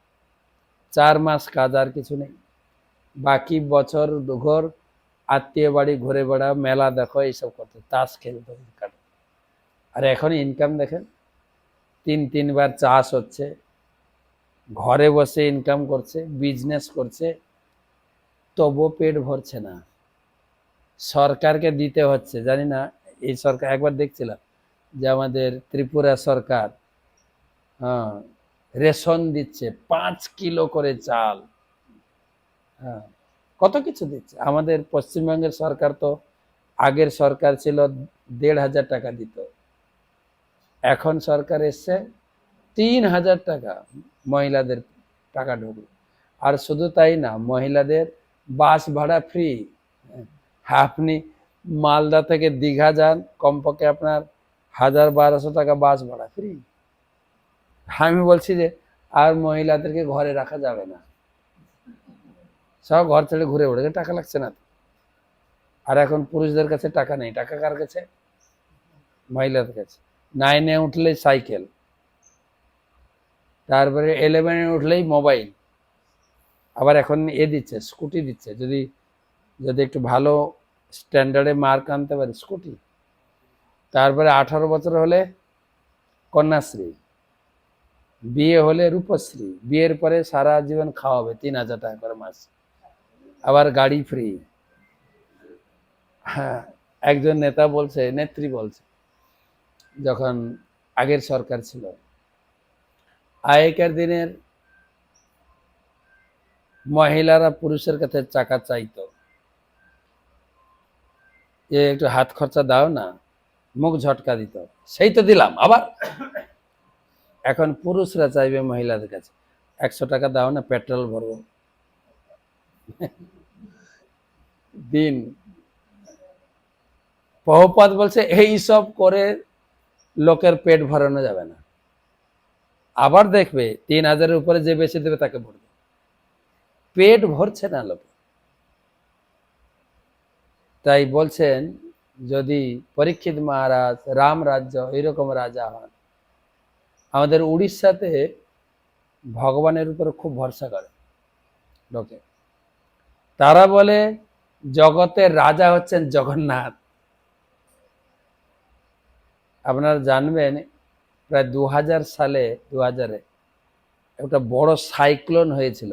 4 মাস কাজ আর কিছু নেই, বাকি বছর দুঘর আত্মীয় বাড়ি ঘুরে বেড়া, মেলা দেখো, এইসব করতে, তাস খেলতে কাটে। আর এখন ইনকাম দেখেন, 3-3বার চাষ হচ্ছে, ঘরে বসে ইনকাম করছে, বিজনেস করছে, তবুও পেট ভরছে না, সরকারকে দিতে হচ্ছে। জানি না এই সরকার, একবার দেখছিলাম যে আমাদের ত্রিপুরা সরকার রেশন দিচ্ছে 5 কিলো করে চাল, কত কিছু দিচ্ছে। আমাদের পশ্চিমবঙ্গের সরকার তো, আগের সরকার ছিল 1,500 টাকা দিত, এখন সরকার এসছে 3,000 টাকা মহিলাদের টাকা ঢুকলো। আর শুধু তাই না, মহিলাদের বাস ভাড়া ফ্রি। আপনি মালদা থেকে দীঘা যান, কমপক্ষে আপনার 1,000-1,200 টাকা বাস ভাড়া ফ্রি। আমি বলছি যে আর মহিলাদেরকে ঘরে রাখা যাবে না, সব ঘর ছেড়ে ঘুরে বেড়াবে, টাকা লাগছে না। আর এখন পুরুষদের কাছে টাকা নেই, টাকা কার কাছে? মহিলাদের কাছে। 9-এ উঠলেই সাইকেল, তারপরে 11-এ উঠলেই মোবাইল, আবার এখন দিচ্ছে, স্কুটি দিচ্ছে, যদি একটু ভালো স্ট্যান্ডার্ডে মার্ক আনতে পারে, স্কুটি। তারপরে 18 বছর হলে কন্যাশ্রী, বিয়ে হলে রূপশ্রী, বিয়ের পরে সারা জীবন খাওয়াবে 3,000 টাকা করে মাস, আবার গাড়ি ফ্রি। হ্যাঁ, একজন নেতা বলছে, নেত্রী বলছে, যখন আগের সরকার ছিল, আগেকার দিনের মহিলারা পুরুষের কাছে টাকা চাইতো, যে একটু হাত খরচা দাও না, মুখ ঝটকা দিত, সেই তো দিলাম আবার। এখন পুরুষরা চাইবে মহিলাদের কাছে, 100 টাকা দাও না, পেট্রোল ভরবো। দিন প্রভুপাদ বলছে এই সব করে লোকের পেট ভরানো যাবে না। আবার দেখবে 3,000-এর উপরে যে বেশি দেবে তাকে ভরবে, পেট ভরছে না লোক। তাই বলছেন যদি পরীক্ষিত মহারাজ, রাম রাজ্য এরকম রাজা হন। আমাদের উড়িষ্যাতে ভগবানের উপরে খুব ভরসা করে লোকে, তারা বলে জগতের রাজা হচ্ছেন জগন্নাথ। আপনারা জানবেন প্রায় 2000 সালে, 2000-এ একটা বড় সাইক্লোন হয়েছিল,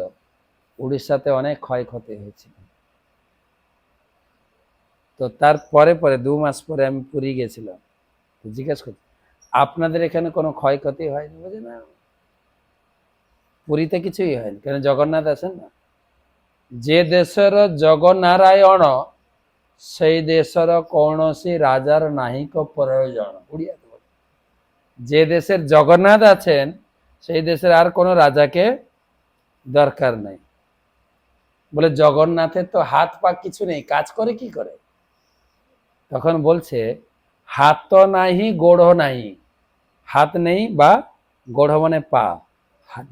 উড়িষ্যাতে অনেক ক্ষয়ক্ষতি হয়েছিল। তো তার পরে 2 মাস পরে আমি পুরী গেছিলাম, জিজ্ঞেস করছি আপনাদের এখানে কোনো ক্ষয়ক্ষতি হয়নি? বলছে না, পুরীতে কিছুই হয়নি। কেন? জগন্নাথ আছেন না। যে দেশের জগনারায়ণ সেই দেশের কৌনসি রাজার নাহিক প্রয়োজন। উড়িয়াতে বলে, যে দেশের জগন্নাথ আছেন সেই দেশের আর কোনো রাজাকে দরকার নাই। বলে জগন্নাথের তো হাত পা কিছু নেই, কাজ করে কি করে? তখন বলছে হাত তো নাহি গোড় নাই, হাত নেই বা গোড় মানে পা,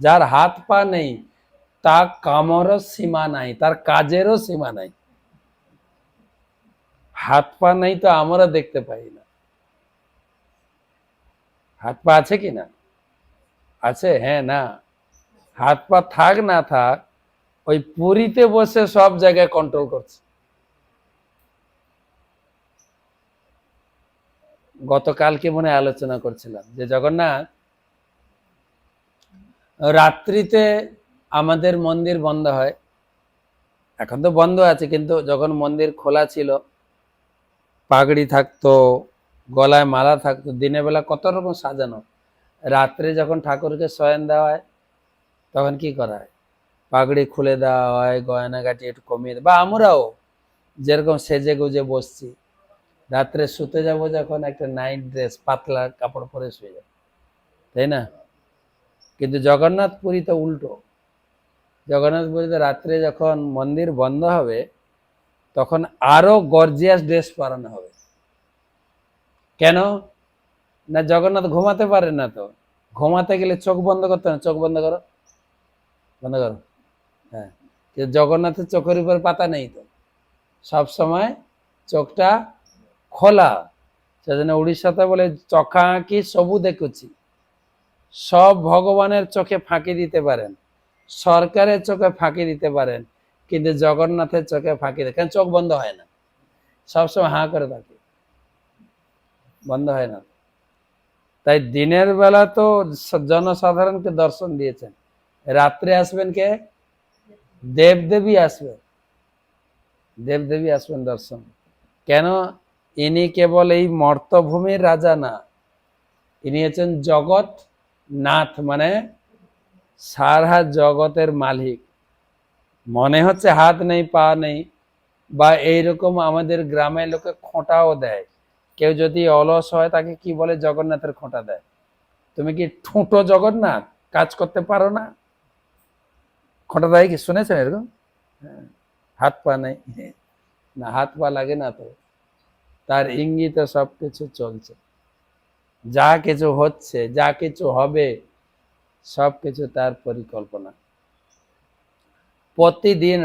যার হাত পা নেই তার কামরও সীমা নাই, তার কাজেরও সীমা নাই। হাত পা নেই তো আমরা দেখতে পাই না, হাত পা আছে কি না? আছে, হ্যাঁ না? হাত পা থাক না থাক, ওই পুরীতে বসে সব জায়গায় কন্ট্রোল করছে। গতকালকে মনে আলোচনা করছিলাম যে জগন্নাথ রাত্রিতে আমাদের মন্দির বন্ধ হয়, এখন তো বন্ধ আছে, কিন্তু যখন মন্দির খোলা ছিল পাগড়ি থাকতো, গলায় মালা থাকতো, দিনের বেলা কত রকম সাজানো। রাত্রে যখন ঠাকুরকে শয়ন দেওয়া হয় তখন কি করা হয়? পাগড়ি খুলে দেওয়া হয়, গয়নাগাটি একটু কমিয়ে দেয়, বা আমরাও যেরকম সেজে গুজে বসছি, রাত্রে শুতে যাব যখন একটা নাইট ড্রেস, পাতলা কাপড় পরে শুয়ে যাব, তাই না? কিন্তু জগন্নাথ পুরীতে উল্টো। জগন্নাথ পুরীতে রাত্রে যখন মন্দির বন্ধ হবে তখন আরো গর্জিয়াস ড্রেস পরানো হবে। কেন না? জগন্নাথ ঘুমাতে পারে না, তো ঘুমাতে গেলে চোখ বন্ধ করতে না, চোখ বন্ধ করো, বন্ধ করো। হ্যাঁ, জগন্নাথের চোখের উপর পাতা নেই, তো সব সময় চোখটা খোলা। সেজন্য উড়িষ্যাতে বলে চোখা আঁকি সবু দেখুছি। সব ভগবানের চোখে ফাঁকি দিতে পারেন, সরকারের চোখে ফাঁকি দিতে পারেন, কিন্তু জগন্নাথের চোখে ফাঁকি দেয়। কারণ চোখ বন্ধ হয় না, সবসময় হাঁ করে থাকে, বন্ধ হয় না। তাই দিনের বেলা তো জনসাধারণকে দর্শন দিয়েছেন, রাত্রে আসবেন কে? দেবদেবী আসবেন, দেবদেবী আসবেন দর্শন। কেন? ইনি কেবল এই মর্তভূমির রাজা না, ইনি হচ্ছেন জগৎ নাথ, মানে সারা জগতের মালিক। মনে হচ্ছে হাত নেই পা নেই, বা এইরকম আমাদের গ্রামের লোকে খোঁটাও দেয়। কেউ যদি অলস হয় তাকে কি বলে? জগন্নাথের খোঁটা দেয়। তুমি কি ঠুঁটো জগন্নাথ, কাজ করতে পারো না? খোঁটা দেয় কি? শুনেছেন এরকম? হাত পা নেই না, হাত পা লাগে না, তো তার ইঙ্গিতে সবকিছু চলছে, যা কিছু হচ্ছে, যা কিছু হবে, সবকিছু তার পরিকল্পনা। প্রতিদিন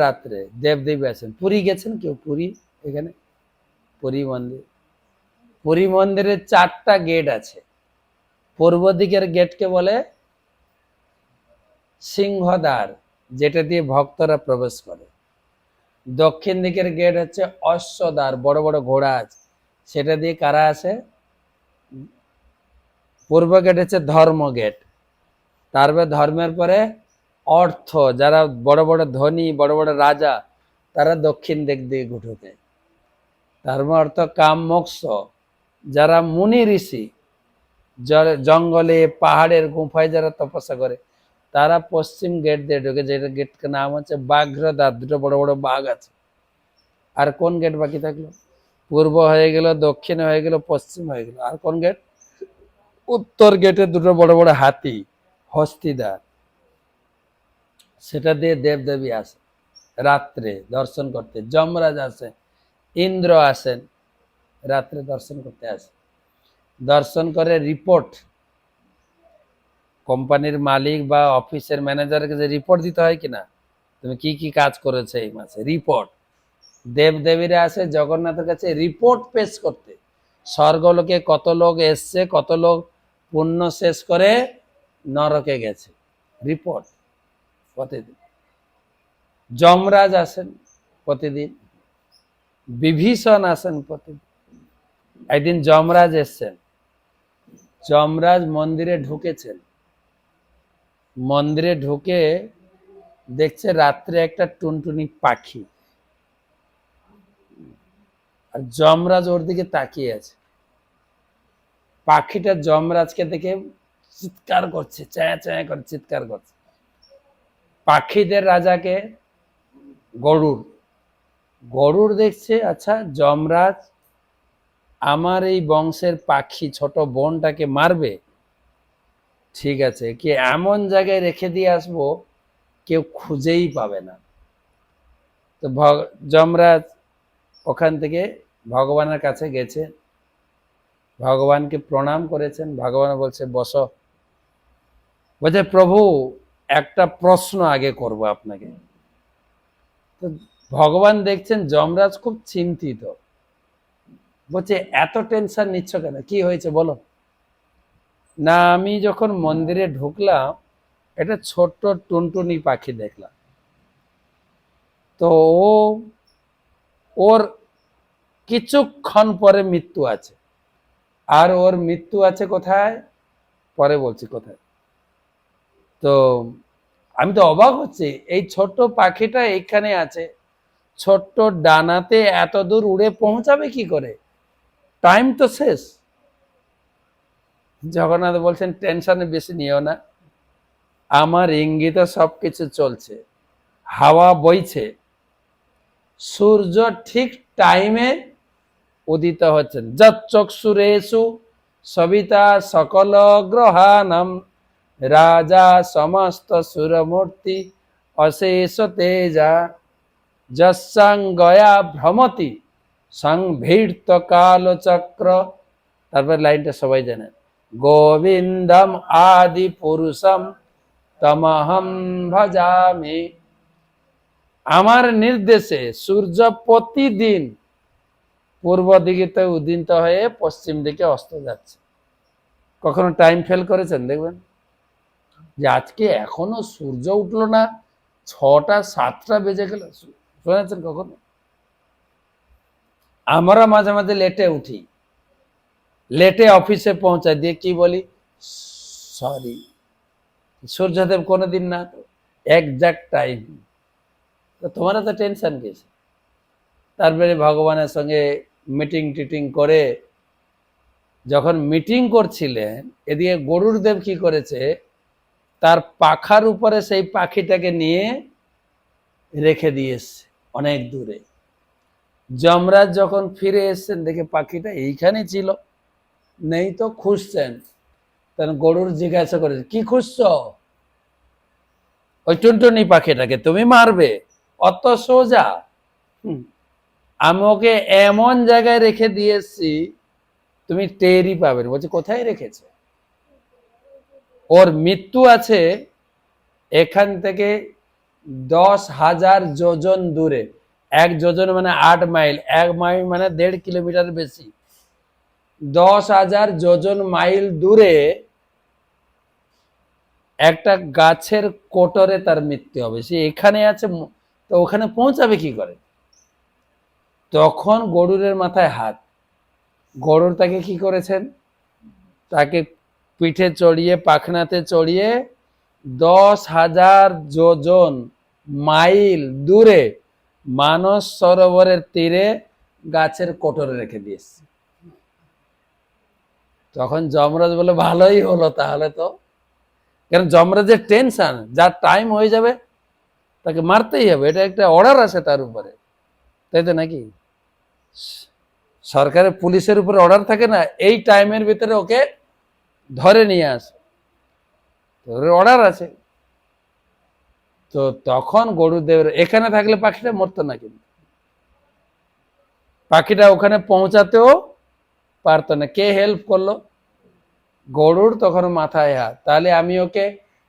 রাত্রে দেবদেবী আছেন। পুরী গেছেন কেউ? পুরী, এখানে পুরী মন্দির, পুরী মন্দিরের 4টা গেট আছে। পূর্ব দিকের গেটকে বলে সিংহদ্বার, যেটা দিয়ে ভক্তরা প্রবেশ করে। দক্ষিণ দিকের গেট হচ্ছে অশ্বদ্বার, বড় বড় ঘোড়া আছে, সেটা দিয়ে কারা আসে? পূর্ব গেট হচ্ছে ধর্ম গেট, তারপরে ধর্মের পরে অর্থ, যারা বড় বড় ধনী বড় বড় রাজা তারা দক্ষিণ দিক দিয়ে ঢুকে। ধর্ম অর্থ কাম মোক্ষ, যারা মুনি ঋষি জঙ্গলে পাহাড়ের গুফায় যারা তপস্যা করে তারা পশ্চিম গেট দিয়ে ঢুকে, যেটা গেটের নাম হচ্ছে বাঘ্রদ্বার, দুটো বড় বড় বাঘ আছে। আর কোন গেট বাকি থাকলো? পূর্ব হয়ে গেল, দক্ষিণ হয়ে গেল, পশ্চিম হয়ে গেল, আর কোন গেট? উত্তর গেটে দুটো বড় বড় হাতি, হস্তিদার, সেটা দিয়ে দেবদেবী আসে রাত্রে দর্শন করতে। যমরাজ আসে, ইন্দ্র আসেন রাত্রে দর্শন করতে আসে। দর্শন করে রিপোর্ট, কোম্পানির মালিক বা অফিসের ম্যানেজারকে যে রিপোর্ট দিতে হয় কিনা, তুমি কি কি কাজ করেছে এই মাসে, রিপোর্ট। দেবদেবীরা আসে জগন্নাথের কাছে রিপোর্ট পেশ করতে, স্বর্গলোকে কত লোক এসছে, কত লোক পুণ্য শেষ করে নরকে গেছে, রিপোর্ট প্রতিদিন। যমরাজ আসেন প্রতিদিন, বিভীষণ আসেন প্রতিদিন। একদিন যমরাজ এসছেন, যমরাজ মন্দিরে ঢুকেছেন, মন্দিরে ঢুকে দেখছে রাত্রে একটা টুনটুনি পাখি, আর যমরাজ ওর দিকে তাকিয়ে আছে। পাখিটা যমরাজকে দেখে চিৎকার করছে, চ্যাঁ চ্যাঁ করে চিৎকার করছে। পাখিদের রাজাকে গরুড়, গরুড় দেখছে, আচ্ছা যমরাজ আমার এই বংশের পাখি ছোট বোনটাকে মারবে, ঠিক আছে, কি এমন জায়গায় রেখে দিয়ে আসবো কেউ খুঁজেই পাবে না। তো যমরাজ ওখান থেকে ভগবানের কাছে গেছে, ভগবানকে প্রণাম করেছেন। ভগবান বলছে বসো। বলছে প্রভু একটা প্রশ্ন আগে করব আপনাকে। তো ভগবান দেখছেন যমরাজ খুব চিন্তিত, বলছে এত টেনশন নিচ্ছ কেন, কি হয়েছে বলো। না আমি যখন মন্দিরে ঢুকলাম একটা ছোট্ট টুনটুনি পাখি দেখলাম, তো ওর কিছুক্ষণ পরে মৃত্যু আছে, আর ওর মৃত্যু আছে কোথায়, পরে বলছি কোথায়। তো আমি তো অবাক হচ্ছি, এই ছোট্ট পাখিটা এখানে আছে, ছোট্ট ডানাতে এত দূর উড়ে পৌঁছাবে কি করে, টাইম তো শেষ। জগন্নাথ বলছেন টেনশনে বেশি নিও না, আমার ইঙ্গিতে সবকিছু চলছে, হাওয়া বইছে, সূর্য ঠিক টাইমে উদিত হচ্ছেন। যচ্চক্ষুরেষু সবিতা সকল গ্রহাণম রাজা সমস্ত সুরমূর্তি অশেষ তেজা যৎসঙ্গয়া ভ্রমতি সংভীর্ত কালচক্র। তারপর লাইনটা সবাই জানেন, গোবিন্দম আদি পুরুষম তমহম ভজামি। আমার নির্দেশে সূর্য প্রতিদিন পূর্ব দিকে উদিত হয়ে পশ্চিম দিকে অস্ত যাচ্ছে। কখনো টাইম ফেল করেছেন? দেখবেন যে আজকে এখনো সূর্য উঠলো না, 6টা 7টা বেজে গেল, শুনেছেন কখনো? আমরা মাঝে মাঝে লেটে উঠি, লেটে অফিসে পৌঁছায় দিয়ে কি বলি, সরি। সূর্যদেব কোনোদিন না, তো একজ্যাক্ট টাইম, তো তোমার তো টেনশন গেছে। তারপরে ভগবানের সঙ্গে মিটিং টিটিং করে যখন মিটিং করছিলেন, এদিকে গরুড়দেব কি করেছে, তার পাখার উপরে সেই পাখিটাকে নিয়ে রেখে দিয়েছে অনেক দূরে। যমরাজ যখন ফিরে এসছেন দেখে পাখিটা এইখানে ছিল, নেই, তো খুঁজছেন। তখন গরুড় জিজ্ঞাসা করেছে কি খুঁজছো? ওই টুনটুনি পাখিটাকে তুমি মারবে, অত সোজা? আমি ওকে এমন জায়গায় রেখে দিয়েছি তুমি টেরই পাবেন। বলছে কোথায় রেখেছে? ওর মৃত্যু আছে এখান থেকে 10,000 যোজন দূরে। 1 যোজন মানে 8 মাইল, 1 মাইল মানে 1.5 কিলোমিটার বেশি। 10,000 যোজন মাইল দূরে একটা গাছের কোটরে তার মৃত্যু হবে। সে এখানে আছে, তো ওখানে পৌঁছাবে কি করে? তখন গরুরের মাথায় হাত। গরুর তাকে কি করেছেন, তাকে পিঠে চড়িয়ে পাখনাতে চড়িয়ে 10,000 যোজন মাইল দূরে মানস সরোবরের তীরে গাছের কোটরে রেখে দিয়েছে। তখন যমরাজ বলে ভালোই হলো তাহলে তো, কারণ যমরাজের টেনশন, যার টাইম হয়ে যাবে তাকে মারতেই হবে, এটা একটা অর্ডার আছে তার উপরে, তাই তো নাকি? সরকারের পুলিশের উপরে অর্ডার থাকে না, এই টাইমের ভিতরে ওকে ধরে নিয়ে আসে, অর্ডার আছে। তো তখন গরুদেবের এখানে থাকলে পাখিটা মরতো না, কিন্তু পাখিটা ওখানে পৌঁছাতেও পারতো না। কে হেল্প করলো? গরুর তখন মাথায় হাত। তাহলে আমি ওকে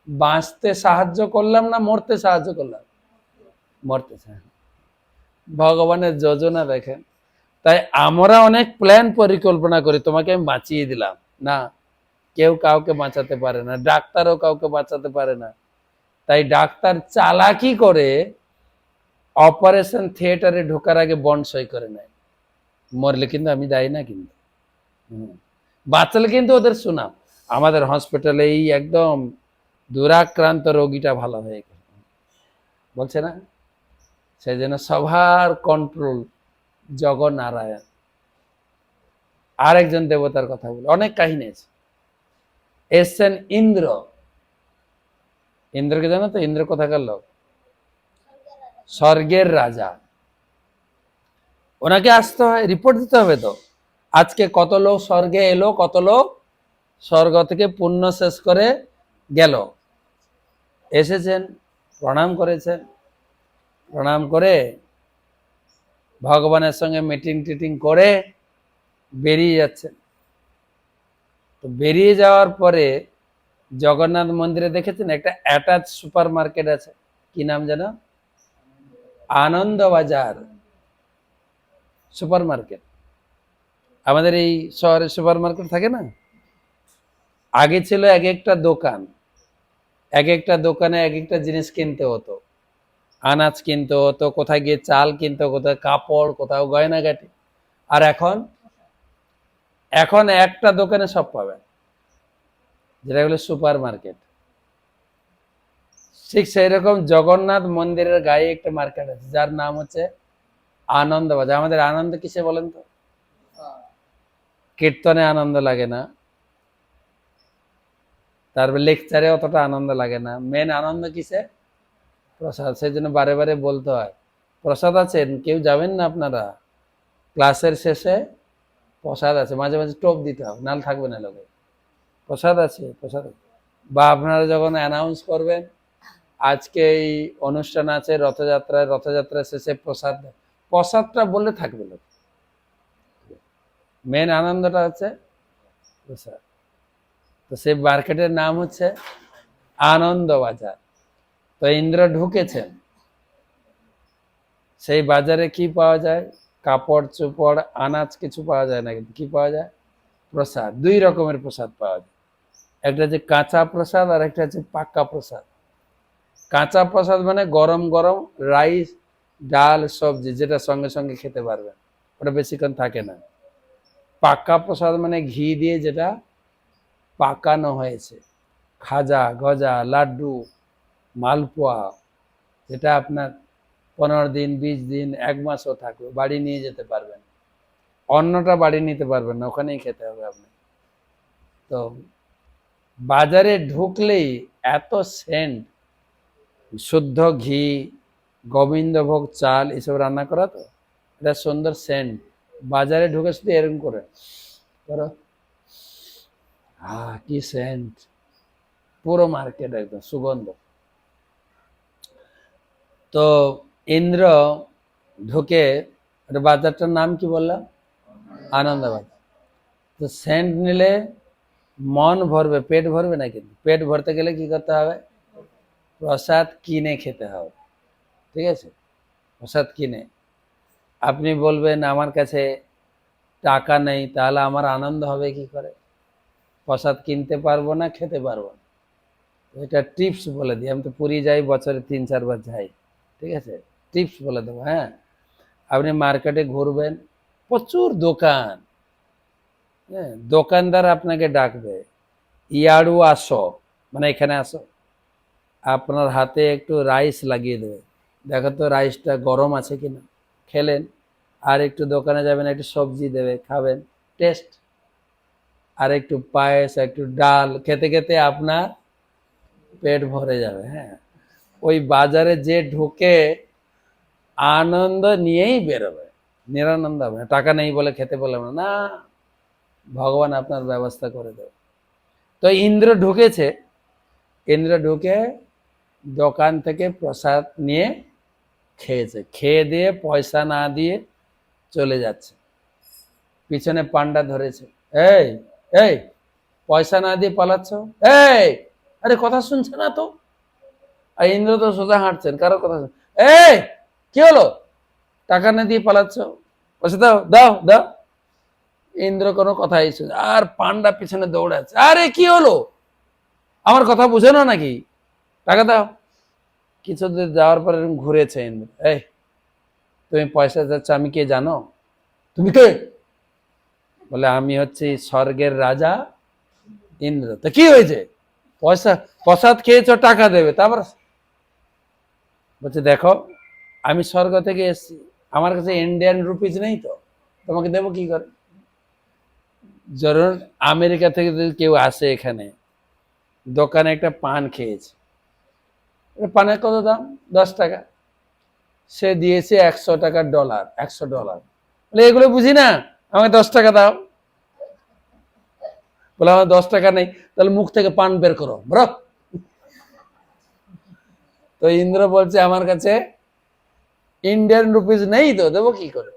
বাঁচতে সাহায্য করলাম না মরতে সাহায্য করলাম? মরতে সাহায্য। ভগবানের যোজনা দেখেন। তাই আমরা অনেক প্ল্যান পরিকল্পনা করি, তোমাকে আমি বাঁচিয়ে দিলাম, না, কেউ কাউকে বাঁচাতে পারে না, ডাক্তারও কাউকে বাঁচাতে পারে না। তাই ডাক্তার চালাকি করে অপারেশন থিয়েটারে ঢোকার আগে বন্ড সই করে নেয়। মরলে কিন্তু আমি দায়ী না, কিন্তু বাঁচলে কিন্তু ওদের সুনাম। আমাদের হসপিটালে এই একদম দুরাক্রান্ত রোগীটা ভালো হয়ে গেল বলছে না, সেই জন্য সবার কন্ট্রোল জগন্নারায়ণ। আরেকজন দেবতার কথা বলে অনেক কাহিনী আছে। এসছেন ইন্দ্র। ইন্দ্রকে জানো তো? ইন্দ্র কোথাকার লোক? স্বর্গের রাজা। ওনাকে আসতে হয়, রিপোর্ট দিতে হবে তো, আজকে কত লোক স্বর্গে এলো, কত লোক স্বর্গ থেকে পুণ্য শেষ করে গেল। এসেছেন, প্রণাম করেছেন, প্রণাম করে ভগবানের সঙ্গে মিটিং টিটিং করে বেরিয়ে যাচ্ছেন। তো বেরিয়ে যাওয়ার পরে জগন্নাথ মন্দিরে দেখেছেন একটা অ্যাটাচ সুপার মার্কেট আছে, কি নাম যেন? আনন্দ বাজার সুপার মার্কেট। আমাদের এই শহরে সুপার মার্কেট থাকে না? আগে ছিল এক একটা দোকান, এক একটা দোকানে এক একটা জিনিস কিনতে হতো, আনাজ কিনতে হতো, কোথায় গিয়ে চাল কিনতে, কোথায় কাপড়, কোথাও গয়নাগাটি। আর এখন এখন একটা দোকানে সব পাবেন, যেটা হলো সুপার মার্কেট। ঠিক সেই রকম জগন্নাথ মন্দিরের গায়ে একটা মার্কেট আছে, যার নাম হচ্ছে আনন্দ বাজার। আমাদের আনন্দ কিসে বলেন তো? কীর্তনে আনন্দ লাগে না, তারপর লেকচারে অতটা আনন্দ লাগে না, মেন আনন্দ কিসে? প্রসাদ। সেই জন্য বারে বারে বলতে হয়, প্রসাদ আছেন, কেউ যাবেন না আপনারা? ক্লাসের শেষে প্রসাদ আছে, মাঝে মাঝে টোপ দিতে হবে, নাল থাকবে না লোকে। প্রসাদ আছে, প্রসাদ আছে। বা আপনারা যখন অ্যানাউন্স করবেন আজকে এই অনুষ্ঠান আছে রথযাত্রায়, রথযাত্রা শেষে প্রসাদ, প্রসাদটা বললে থাকবে লোক। মেন আনন্দটা হচ্ছে প্রসাদ। তো সেই মার্কেটের নাম হচ্ছে আনন্দ বাজার। তো ইন্দ্র ঢুকেছেন, সেই বাজারে কি পাওয়া যায়? কাপড় চোপড় আনাজ কিছু পাওয়া যায় না, কিন্তু কি পাওয়া যায়? প্রসাদ। দুই রকমের প্রসাদ পাওয়া যায়, একটা হচ্ছে কাঁচা প্রসাদ আর একটা হচ্ছে পাক্কা প্রসাদ। কাঁচা প্রসাদ মানে গরম গরম রাইস, ডাল, সবজি, যেটা সঙ্গে সঙ্গে খেতে পারবেন, ওটা বেশিক্ষণ থাকে না। পাক্কা প্রসাদ মানে ঘি দিয়ে যেটা পাকানো হয়েছে, খাজা, গজা, লাড্ডু, মালপোয়া, যেটা আপনার 15 দিন, 20 দিন, 1 মাসও থাকবে, বাড়ি নিয়ে যেতে পারবেন। অন্যটা বাড়ি নিতে পারবেন না, ওখানেই খেতে হবে আপনি। তো বাজারে ঢুকলেই এত সেন্ট, শুদ্ধ ঘি, গোবিন্দভোগ চাল এসব রান্না করা, তো এটা সুন্দর সেন্ট। বাজারে ঢুকে শুধু এরকম করে করো, কি সেন্ট, পুরো মার্কেট একদম সুগন্ধ। তো ইন্দ্র ঢুকে, বাজারটার নাম কি বললাম? আনন্দ বাজার। তো সেন্ট নিলে মন ভরবে, পেট ভরবে না, কিন্তু পেট ভরতে গেলে কি করতে হবে? প্রসাদ কিনে খেতে হবে, ঠিক আছে? প্রসাদ কিনে। আপনি বলবেন আমার কাছে টাকা নেই, তাহলে আমার আনন্দ হবে কি করে? প্রসাদ কিনতে পারবো না, খেতে পারবো না। এটা টিপস বলে দিই, আমি তো পুরী যাই, বছরে 3-4 বার যাই, ঠিক আছে? টিপস বলে দেবো, হ্যাঁ। আপনি মার্কেটে ঘুরবেন, প্রচুর দোকান, হ্যাঁ, দোকানদার আপনাকে ডাকবে, ইয়াড়ু আসো, মানে এখানে আসো, আপনার হাতে একটু রাইস লাগিয়ে দেবে, দেখো তো রাইসটা গরম আছে কিনা, খেলেন। আর একটু দোকানে যাবেন, একটু সবজি দেবে, খাবেন, টেস্ট। আর একটু পায়েস, একটু ডাল, খেতে খেতে আপনার পেট ভরে যাবে। হ্যাঁ, ওই বাজারে যে ঢুকে আনন্দ নিয়েই বেরোবে, নিরানন্দ হবে না। টাকা নেই বলে খেতে বললাম না, না, ভগবান আপনার ব্যবস্থা করে দেবে। তো ইন্দ্র ঢুকেছে, ইন্দ্র ঢুকে দোকান থেকে প্রসাদ নিয়ে খেয়েছে, খেয়ে দিয়ে পয়সা না দিয়ে চলে যাচ্ছে। পিছনে পান্ডা ধরেছে, এই এই পয়সা না দিয়ে পালাচ্ছ, এই আরে কথা শুনছে না তো। আর ইন্দ্র তো সোজা হাঁটছেন, কারো কথা এই কি হলো, টাকা না দিয়ে পালাচ্ছ, পয়সা দাও দাও দাও। ইন্দ্র কোনো কথাই শুনছে, আর পান্ডা পিছনে দৌড়াচ্ছে, আরে কি হলো, আমার কথা বুঝে না নাকি, টাকা দাও। কিছু দূর যাওয়ার পরে ঘুরেছে ইন্দ্র, এই তুমি পয়সা যাচ্ছ, আমি কে জানো, তুমি কে? বলে আমি হচ্ছি স্বর্গের রাজা ইন্দ্র। তো কি হয়েছে, পয়সা প্রসাদ খেয়েছো, টাকা দেবে। তারপর বলছে দেখো, আমি স্বর্গ থেকে এসেছি, আমার কাছে ইন্ডিয়ান রুপিজ নেই, তো তোমাকে দেবো কি করে। ধরুন আমেরিকা থেকে যদি কেউ আসে এখানে, দোকানে একটা পান খেয়েছে, পানের কত দাম, 10 টাকা, সে দিয়েছে 100 টাকার ডলার, $100। বলে এগুলো বুঝি না, আমাকে 10 টাকা দাও। বলে আমার 10 টাকা নেই, তাহলে মুখ থেকে পান বের করো, বলো। তো ইন্দ্র বলছে আমার কাছে ইন্ডিয়ান রুপিস নেই, তো দেবো কি করে,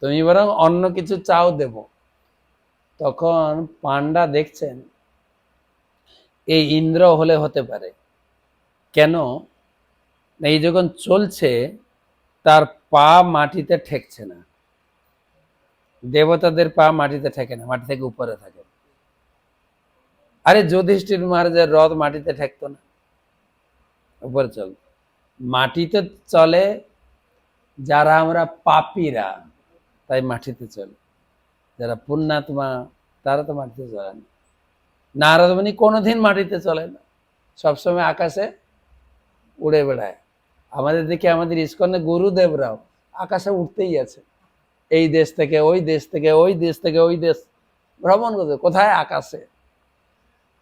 তুমি বরং অন্য কিছু চাও, দেব। তখন পান্ডা দেখছেন এই ইন্দ্র হলে হতে পারে, কেন, এই যখন চলছে তার পা মাটিতে ঠেকছে না, দেবতাদের পা মাটিতে ঠেকে না, মাটি থেকে উপরে থাকে। আরে যুধিষ্ঠির মহারাজের রথ মাটিতে ঠেকতো না, উপরে চল, মাটিতে চলে যারা আমরা পাপীরা, তাই মাটিতে চলে, যারা পুণ্যাত্মা তারা তো মাটিতে চলে না। নারদ মুনি কোনোদিন মাটিতে চলে না, সবসময় আকাশে উড়ে বেড়ায়। আমাদের দিকে আমাদের ইস্কনে গুরুদেবরাও আকাশে উঠতেই আছে, এই দেশ থেকে ওই দেশ থেকে, ওই দেশ থেকে ওই দেশ ভ্রমণ করতে, কোথায়, আকাশে।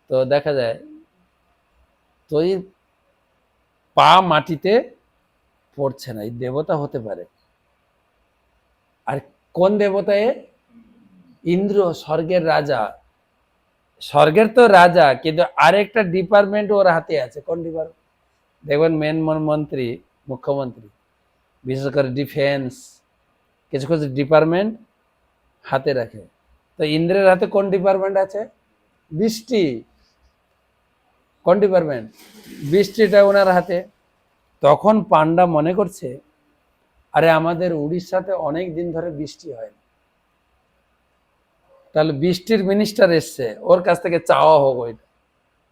তো দেখা যায় তো এই পা মাটিতে পড়ছে না, এই দেবতা হতে পারে। আর কোন দেবতা এ, ইন্দ্র, স্বর্গের রাজা। স্বর্গের তো রাজা, কিন্তু আরেকটা ডিপার্টমেন্ট ওর হাতে আছে। কোন ডিপার্টমেন্ট, দেখবেন মেন মন্ত্রী, মুখ্যমন্ত্রী, বিশেষ করে ডিফেন্স, কিছু কিছু ডিপার্টমেন্ট হাতে রাখে। তো ইন্দ্রের হাতে কোন ডিপার্টমেন্ট আছে, বৃষ্টি। কোন ডিপার্টমেন্ট, বৃষ্টিটা ওনার হাতে। তখন পান্ডা মনে করছে, আরে আমাদের উড়িষ্যাতে অনেক দিন ধরে বৃষ্টি হয় না, তাহলে বৃষ্টির মিনিস্টার এসছে, ওর কাছ থেকে চাওয়া হোক ওইটা।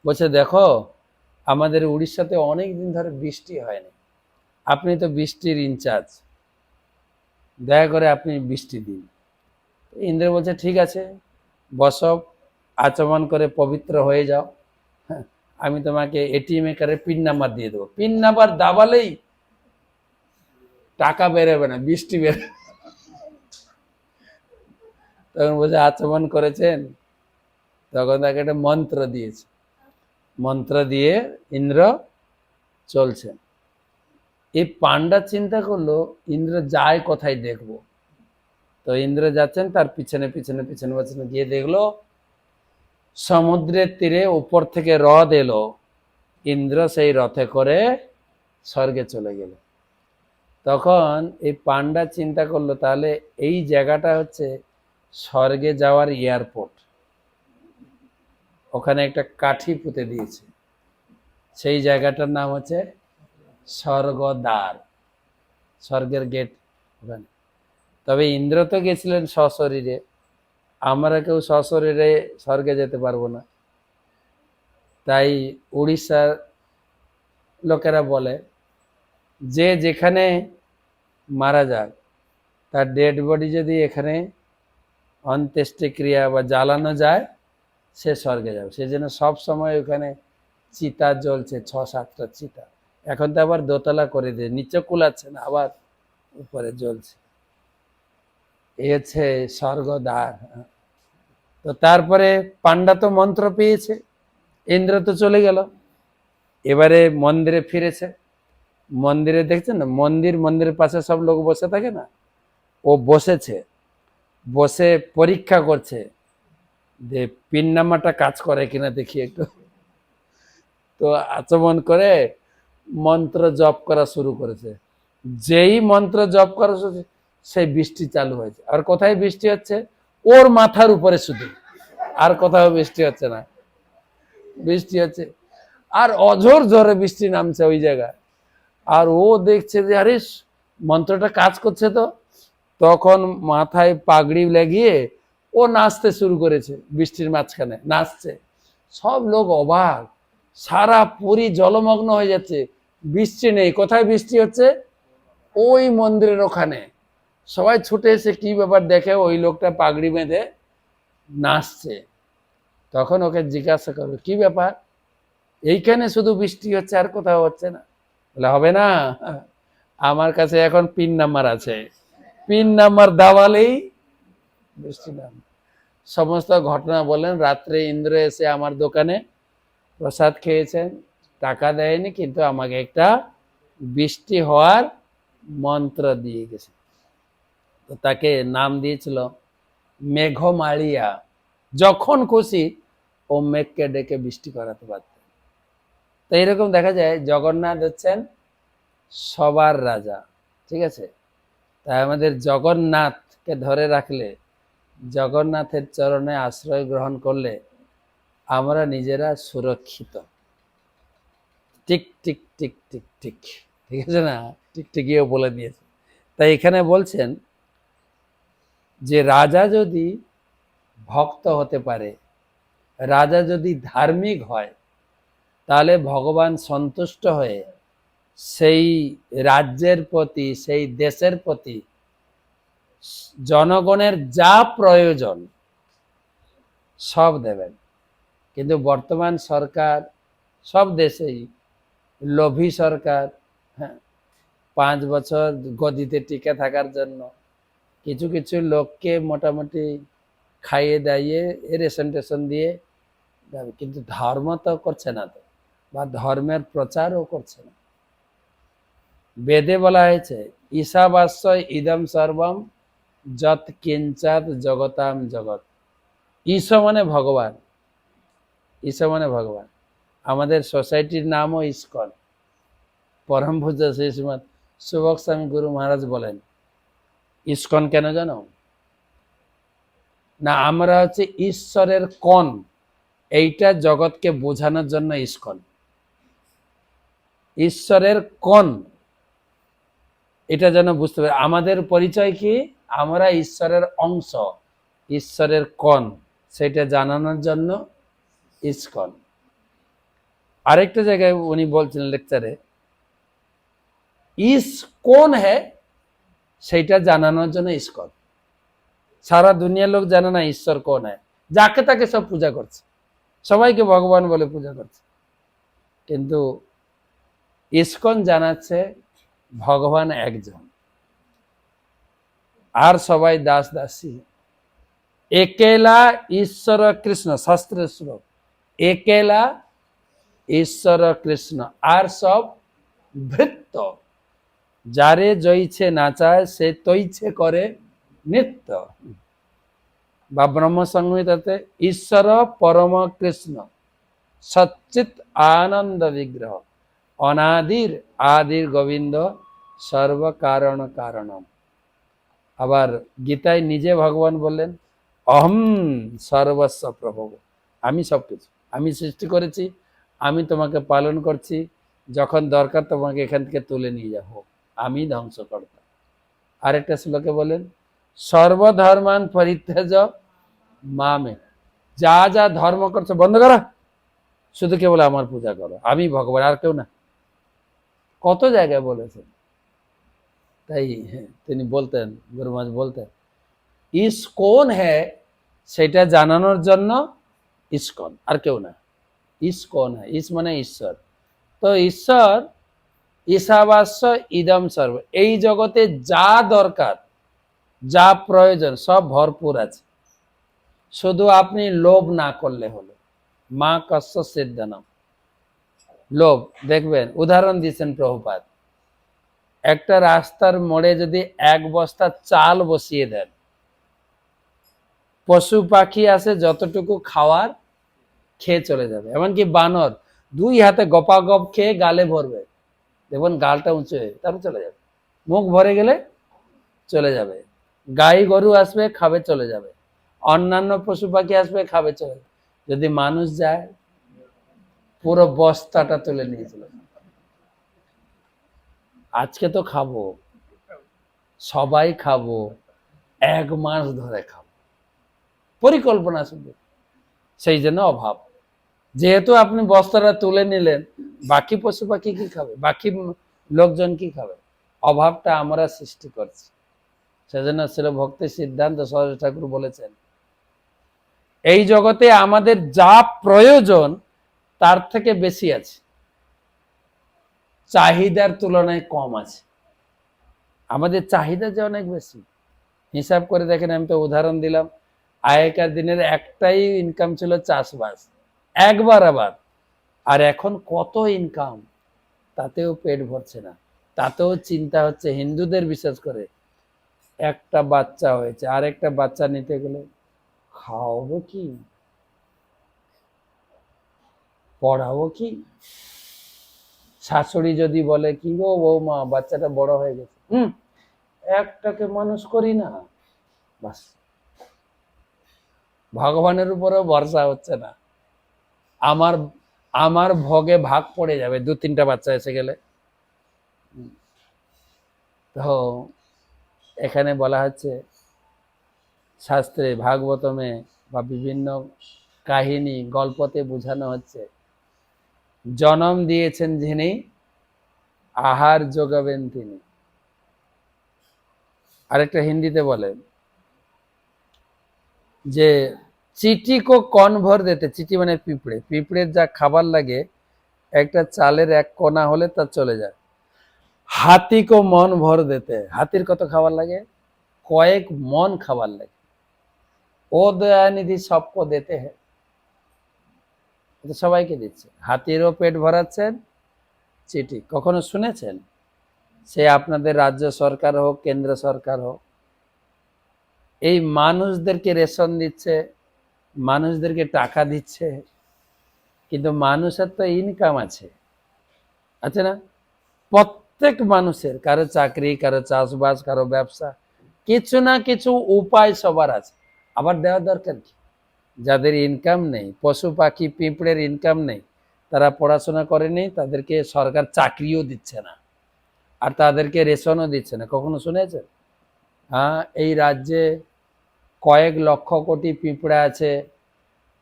বলছে দেখো, আমাদের উড়িষ্যাতে অনেক দিন ধরে বৃষ্টি হয়নি, আপনি তো বৃষ্টির ইনচার্জ, দয়া করে আপনি বৃষ্টি দিন। ইন্দ্র বলছে ঠিক আছে, বসব, আচমন করে পবিত্র হয়ে যাও, হ্যাঁ, আমি তোমাকে এটিএম কার্ডের পিন নাম্বার দিয়ে দেবো, পিন নাম্বার দাবালেই টাকা বেরোবে না, বৃষ্টি বেরোবে। তখন বলছে আচমন করেছেন, তখন তাকে একটা মন্ত্র দিয়েছে, মন্ত্র দিয়ে ইন্দ্র চলছেন। এই পান্ডা চিন্তা করলো ইন্দ্র যায় কোথায় দেখবো। তো ইন্দ্র যাচ্ছেন, তার পিছনে পিছনে পিছনে পিছনে গিয়ে দেখলো সমুদ্রের তীরে উপর থেকে হ্রদ এলো, ইন্দ্র সেই রথে করে স্বর্গে চলে গেল। তখন এই পান্ডা চিন্তা করলো তাহলে এই জায়গাটা হচ্ছে স্বর্গে যাওয়ার এয়ারপোর্ট, ওখানে একটা কাঠি পুঁতে দিয়েছে, সেই জায়গাটার নাম হচ্ছে স্বর্গদ্বার, স্বর্গের গেট ওখানে। তবে ইন্দ্র তো গেছিলেন সশরীরে, আমরা কেউ সশরীরে স্বর্গে যেতে পারবো না। তাই উড়িষ্যার লোকেরা বলে যে যেখানে মারা যাক, তার ডেড বডি যদি এখানে অন্ত্যেষ্টিক্রিয়া বা জ্বালানো যায়, সে স্বর্গে যাবে। সেই জন্য সব সময় ওখানে চিতা জ্বলছে, 6-7টা চিতা। এখন তো আবার দোতলা করে দিয়ে নিচে কুলাচ্ছে না, আবার উপরে জ্বলছে। এই হচ্ছে স্বর্গদ্বার। তো তারপরে পান্ডা তো মন্ত্র পেয়েছে, ইন্দ্র তো চলে গেল, এবারে মন্দিরে ফিরেছে। মন্দিরে দেখছেন না, মন্দিরের পাশে সব লোক বসে থাকে না, ও বসেছে, বসে পরীক্ষা করছে যে পিন নাম্বারটা কাজ করে কিনা দেখি একটু। তো আচমন করে মন্ত্র জপ করা শুরু করেছে। যেই মন্ত্র জপ করা শুরু, সেই বৃষ্টি চালু হয়েছে। আর কোথায় বৃষ্টি হচ্ছে? ওর মাথার উপরে শুধু, আর কোথাও বৃষ্টি হচ্ছে না। বৃষ্টি হচ্ছে, আর অঝোর ঝড়ে বৃষ্টি নামছে ওই জায়গায়। আর ও দেখছে যে আরে মন্ত্রটা কাজ করছে। তো তখন মাথায় পাগড়ি লাগিয়ে ও নাচতে শুরু করেছে, বৃষ্টির মাঝখানে নাচছে। সব লোক অবাক, সারা পুরী জলমগ্ন হয়ে যাচ্ছে। বৃষ্টি নেই, কোথায় বৃষ্টি হচ্ছে? ওই মন্দিরের ওখানে। সবাই ছুটে এসে কি ব্যাপার দেখে, ওই লোকটা পাগড়ি বেঁধে নাচছে। তখন ওকে জিজ্ঞাসা করবে কি ব্যাপার, এইখানে শুধু বৃষ্টি হচ্ছে আর কোথাও হচ্ছে না? বলে হবে না, আমার কাছে এখন পিন নাম্বার আছে, পিন নাম্বার দাবালেই বৃষ্টি নাম। সমস্ত ঘটনা বলেন। রাত্রে ইন্দ্র এসে আমার দোকানে প্রসাদ খেয়েছেন, টাকা দেয়নি, কিন্তু আমাকে একটা বৃষ্টি হওয়ার মন্ত্র দিয়ে গেছে। তো তাকে নাম দিয়েছিল মেঘমালিয়া। যখন খুশি ও মেঘকে ডেকে বৃষ্টি করাতে পারত। তো এরকম দেখা যায় জগন্নাথ হচ্ছেন সবার রাজা, ঠিক আছে? তাই আমাদের জগন্নাথকে ধরে রাখলে, জগন্নাথের চরণে আশ্রয় গ্রহণ করলে আমরা নিজেরা সুরক্ষিত। ঠিক ঠিক ঠিক ঠিক ঠিক, ঠিক আছে না? ঠিক ঠিকইও বলে দিয়েছে। তাই এখানে বলছেন যে রাজা যদি ভক্ত হতে পারে, রাজা যদি ধার্মিক হয়, তাহলে ভগবান সন্তুষ্ট হয়ে সেই রাজ্যের প্রতি, সেই দেশের প্রতি জনগণের যা প্রয়োজন সব দেবেন। কিন্তু বর্তমান সরকার সব দেশেই লোভী সরকার। হ্যাঁ, 5 বছর গদিতে টিকে থাকার জন্য কিছু কিছু লোককে মোটামুটি খাইয়ে দাইয়ে রেশন টেশন দিয়ে যাবে, কিন্তু ধর্ম তো করছে না, তো বা ধর্মের প্রচারও করছে না। বেদে বলা হয়েছে ঈশাবাস্য ইদম সর্বম যৎ কিঞ্চাৎ জগতাম জগৎ। ঈশ মানে ভগবান, ঈশ মানে ভগবান। আমাদের সোসাইটির নামও ইস্কন। পরম পূজ্য শ্রী শ্রীমৎ সুবক স্বামী গুরু মহারাজ বলেন ইস্কন কেন জানো না? আমরা হচ্ছে ঈশ্বরের কণ, এইটা জগৎকে বোঝানোর জন্য ইস্কন। ঈশ্বরের কণ, এটা যেন বুঝতে পারে। আমাদের পরিচয় কি? আমরা ঈশ্বরের অংশ, ঈশ্বরের কণ, সেটা জানানোর জন্য ইস্কন। আরেকটা জায়গায় উনি বলছেন লেকচারে, ইস কোন হ্যাঁ, সেইটা জানানোর জন্য ইস্কন। সারা দুনিয়ার লোক জানে না ঈশ্বর কোন হ্যাঁ, যাকে তাকে সব পূজা করছে, সবাইকে ভগবান বলে পূজা করছে। কিন্তু ইস্কন জানাচ্ছে ভগবান একজন, আর সবাই দাস দাসী। একেলা ঈশ্বর কৃষ্ণ, শাস্ত্রের শ্লোক, একেলা ঈশ্বর কৃষ্ণ, আর সব ভৃত্য। যারে জইছে নাচায় সে তৈছে করে নৃত্য। বা ব্রহ্ম সংহিতাতে ঈশ্বর পরম কৃষ্ণ সচ্চিত আনন্দ বিগ্রহ অনাদির আদির গোবিন্দ সর্বকারণ কারণম। আবার গীতায় নিজে ভগবান বললেন অহম সর্বস্ব প্রভব, আমি সবকিছু, আমি সৃষ্টি করেছি, আমি তোমাকে পালন করছি, যখন দরকার তোমাকে এখান থেকে তুলে নিয়ে যাবো, আমি ধ্বংসকর্তা। আরেকটা শ্লোকে বলেন সর্বধর্মান পরিত্যাজ মামে, যা যা ধর্ম করছো বন্ধ করো, শুধু কেবল আমার পূজা করো, আমি ভগবান, আর কেউ না। কত জায়গায় বলেছেন। তাই তিনি বলতেন, গুরু মহারাজ বলতেন ইস কোন হ্যাঁ, সেটা জানানোর জন্য ইসকন, আর কেউ না। ইসকন, ইস মানে ঈশ্বর। তো ঈশ্বর ঈশাবাস্য ইদম সর্ব, এই জগতে যা দরকার, যা প্রয়োজন সব ভরপুর আছে, শুধু আপনি লোভ না করলে হলো। মা কস্য সিদ্ধনম। লোভ, দেখবেন উদাহরণ দিচ্ছেন প্রভুপাদ, একটা রাস্তার মোড়ে যদি এক বস্তা চাল বসিয়ে দেন, পশু পাখি আছে যতটুকু খাওয়ার খেয়ে চলে যাবে, এমনকি বানর 2 হাতে গপাগপ খেয়ে গালে ভরবে, দেখুন গালটা উঁচু হয়ে তারপর চলে যাবে, মুখ ভরে গেলে চলে যাবে। গাই গরু আসবে খাবে চলে যাবে, অন্যান্য পশু পাখি আসবে খাবে চলে যাবে। যদি মানুষ যায় পুরো বস্তাটা তুলে নিয়ে চলে যাবে। আজকে তো খাবো, সবাই খাবো, 1 মাস ধরে খাবো, পরিকল্পনা শুধু, সেই জন্য অভাব। যেহেতু আপনি বস্তাটা তুলে নিলেন, বাকি পশু পাখি কি খাবে, বাকি লোকজন কি খাবে? অভাবটা আমরা সৃষ্টি করছি। সেজন্য ছিল ভক্তি সিদ্ধান্ত সরস্বতী ঠাকুর বলেছেন, এই জগতে আমাদের যা প্রয়োজন তার থেকে বেশি আছে, চাহিদার তুলনায় কম আছে। আমাদের চাহিদা যে অনেক বেশি, হিসাব করে দেখেন, আমি তো উদাহরণ দিলাম, আগেকার দিনের একটাই ইনকাম ছিল চাষবাস, একবার আবার, আর এখন কত ইনকাম, তাতেও পেট ভরছে না, তাতেও চিন্তা হচ্ছে। হিন্দুদের বিশেষ করে একটা বাচ্চা হয়েছে, আর একটা বাচ্চা নিতে গেলে খাওয়াবো কি, পড়াবো কি, শাশুড়ি যদি বলে কি গো বৌমা বাচ্চাটা বড় হয়ে গেছে, একটাকে মানুষ করি না, বাস। ভগবানের উপরেও ভরসা হচ্ছে না, আমার আমার ভোগে ভাগ পড়ে যাবে 2-3টা বাচ্চা এসে গেলে। তো এখানে বলা হচ্ছে শাস্ত্রে, ভাগবতমে বা বিভিন্ন কাহিনী গল্পতে বোঝানো হচ্ছে, জন্ম দিয়েছেন যিনি, আহার যোগাবেন তিনি। আরেকটা হিন্দিতে বলেন যে চিটি কো কন ভর দিতে, চিটি মানে পিঁপড়ে, পিঁপড়ের যা খাবার লাগে একটা চালের 1 কোনা হলে তা চলে যায়। হাতি কো মন ভর দিতে, হাতির কত খাবার লাগে, কয়েক মন খাবার লাগে। ও দয়ানিধি সবকো দিতে হ্যাঁ, সবাইকে দিচ্ছে। হাতিরও পেট ভরাচ্ছেন চিটি। কখনো শুনেছেন সে আপনাদের রাজ্য সরকার হোক কেন্দ্র সরকার হোক, এই মানুষদেরকে রেশন দিচ্ছে, মানুষদেরকে টাকা দিচ্ছে, কিন্তু মানুষের তো ইনকাম আছে, আছে না? প্রত্যেক মানুষের, কারো চাকরি, কারো চাষবাস, কারো ব্যবসা, কিছু না কিছু উপায় সবার আছে। আবার দেওয়া দরকার কি? যাদের ইনকাম নেই, পশু পাখি পিঁপড়ের ইনকাম নেই, তারা পড়াশোনা করেনি, তাদেরকে সরকার চাকরিও দিচ্ছে না, আর তাদেরকে রেশনও দিচ্ছে না। কখনো শুনেছেন? হ্যাঁ, এই রাজ্যে কয়েক লক্ষ কোটি পিঁপড়া আছে,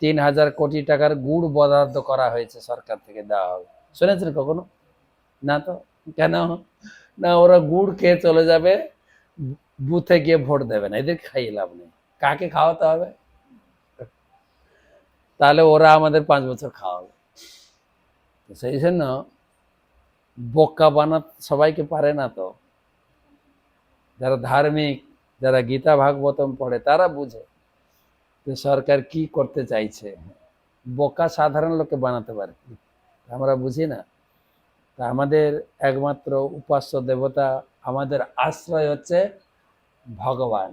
3000 কোটি টাকার গুড় বরাদ্দ করা হয়েছে, সরকার থেকে দেওয়া হবে। শুনেছেন কখনো? না তো। কেন না? ওরা গুড় খেয়ে চলে যাবে, বুথে গিয়ে ভোট দেবে না, এদের খাইয়ে লাভ নেই। কাকে খাওয়াতে হবে? তাহলে ওরা আমাদের 5 বছর খাওয়াবে। সেই জন্য বোকা বানাতে সবাইকে পারে না। তো যারা ধার্মিক, যারা গীতা ভাগবতম পড়ে, তারা বুঝে যে সরকার কি করতে চাইছে। বোকা সাধারণ লোককে বানাতে পারে, আমরা বুঝি না। তা আমাদের একমাত্র উপাস্য দেবতা, আমাদের আশ্রয় হচ্ছে ভগবান।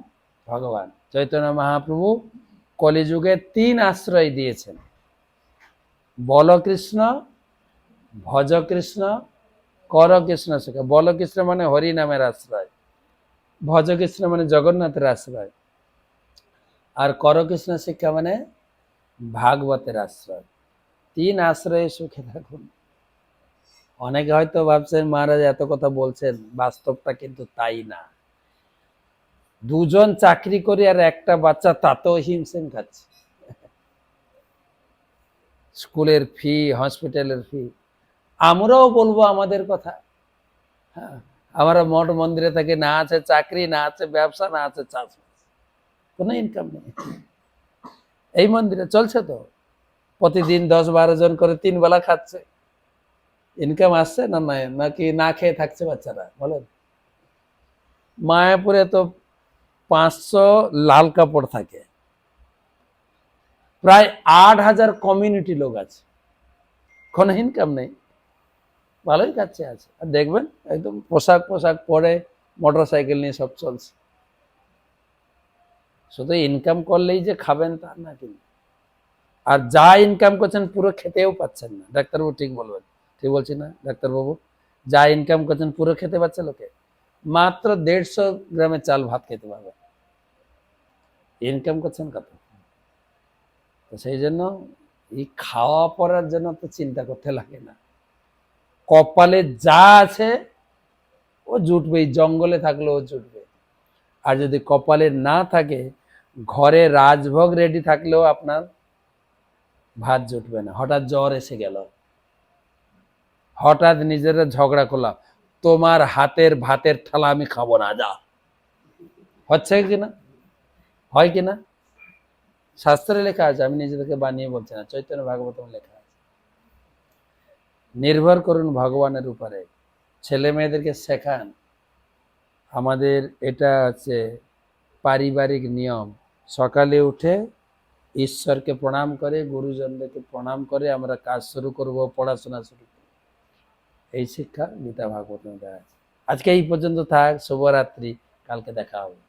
ভগবান চৈতন্য মহাপ্রভু কলিযুগে 3 আশ্রয় দিয়েছেন, বল কৃষ্ণ, ভজ কৃষ্ণ, কর কৃষ্ণ শিক্ষা। বল কৃষ্ণ মানে হরি নামের আশ্রয়, ভজ কৃষ্ণ মানে জগন্নাথের আশ্রয়, আর কর কৃষ্ণ শিক্ষা মানে ভাগবতের আশ্রয়। 3 আশ্রয়ে সুখে থাকুন। অনেকে হয়তো ভাবছেন মহারাজ এত কথা বলছেন, বাস্তবটা কিন্তু তাই না। 2 জন চাকরি করি আর একটা বাচ্চা তাতেও হিমশিম খাচ্ছে, স্কুলের ফি, হসপিটালের ফি। আমরাও বলবো আমাদের কথা। হ্যাঁ, আমরা মঠ মন্দিরে থাকি, না আছে চাকরি, না আছে ব্যবসা, না আছে চাষবাস, কোনো ইনকাম নেই। এই মন্দিরে চলছে তো, প্রতিদিন 10-12 জন করে 3 বেলা খাচ্ছে, ইনকাম আসছে না নাই, নাকি না খেয়ে থাকছে বাচ্চারা বলেন? মায়াপুরে তো 500 লাল কাপড় থাকে, প্রায় 8,000 কমিউনিটি লোক আছে, কোনো ইনকাম নেই, ভালোই খাচ্ছে আছে। আর দেখবেন একদম পোশাক পরে মোটর সাইকেল নিয়ে সব চলছে। শুধু ইনকাম করলেই যে খাবেন তা না কিন্তু। আর যা ইনকাম করছেন পুরো খেতেও পাচ্ছেন না। ডাক্তারবাবু ঠিক বলবেন, ঠিক বলছি না ডাক্তারবাবু? যা ইনকাম করছেন পুরো খেতে পাচ্ছে লোকে, মাত্র 150 গ্রামের চাল ভাত খেতে পারবে, ইনকাম করছেন কত? তো সেই জন্য এই খাওয়া পড়ার জন্য তো চিন্তা করতে লাগে না, কপালে যা আছে ও জুটবে, জঙ্গলে থাকলে ও জুটবে। আর যদি কপালে না থাকে, ঘরে রাজভোগ রেডি থাকলেও আপনার ভাত জুটবে না। হঠাৎ জ্বর এসে গেল, হঠাৎ নিজেরা ঝগড়া করলাম, তোমার হাতের ভাতের থালা আমি খাবো না, যা। হচ্ছে কিনা? হয় কিনা? শাস্ত্রে লেখা আছে, আমি নিজেদেরকে বানিয়ে বলছি না, চৈতন্য ভাগবতম লেখা আছে। নির্ভর করুন ভগবানের উপরে, ছেলে মেয়েদেরকে শেখান। আমাদের এটা হচ্ছে পারিবারিক নিয়ম, সকালে উঠে ঈশ্বরকে প্রণাম করে, গুরুজনদেরকে প্রণাম করে আমরা কাজ শুরু করব, পড়াশোনা শুরু করব। এই শিক্ষা গীতা ভাগবত দেওয়া আছে। আজকে এই পর্যন্ত থাক, শুভরাত্রি, কালকে দেখা হবে।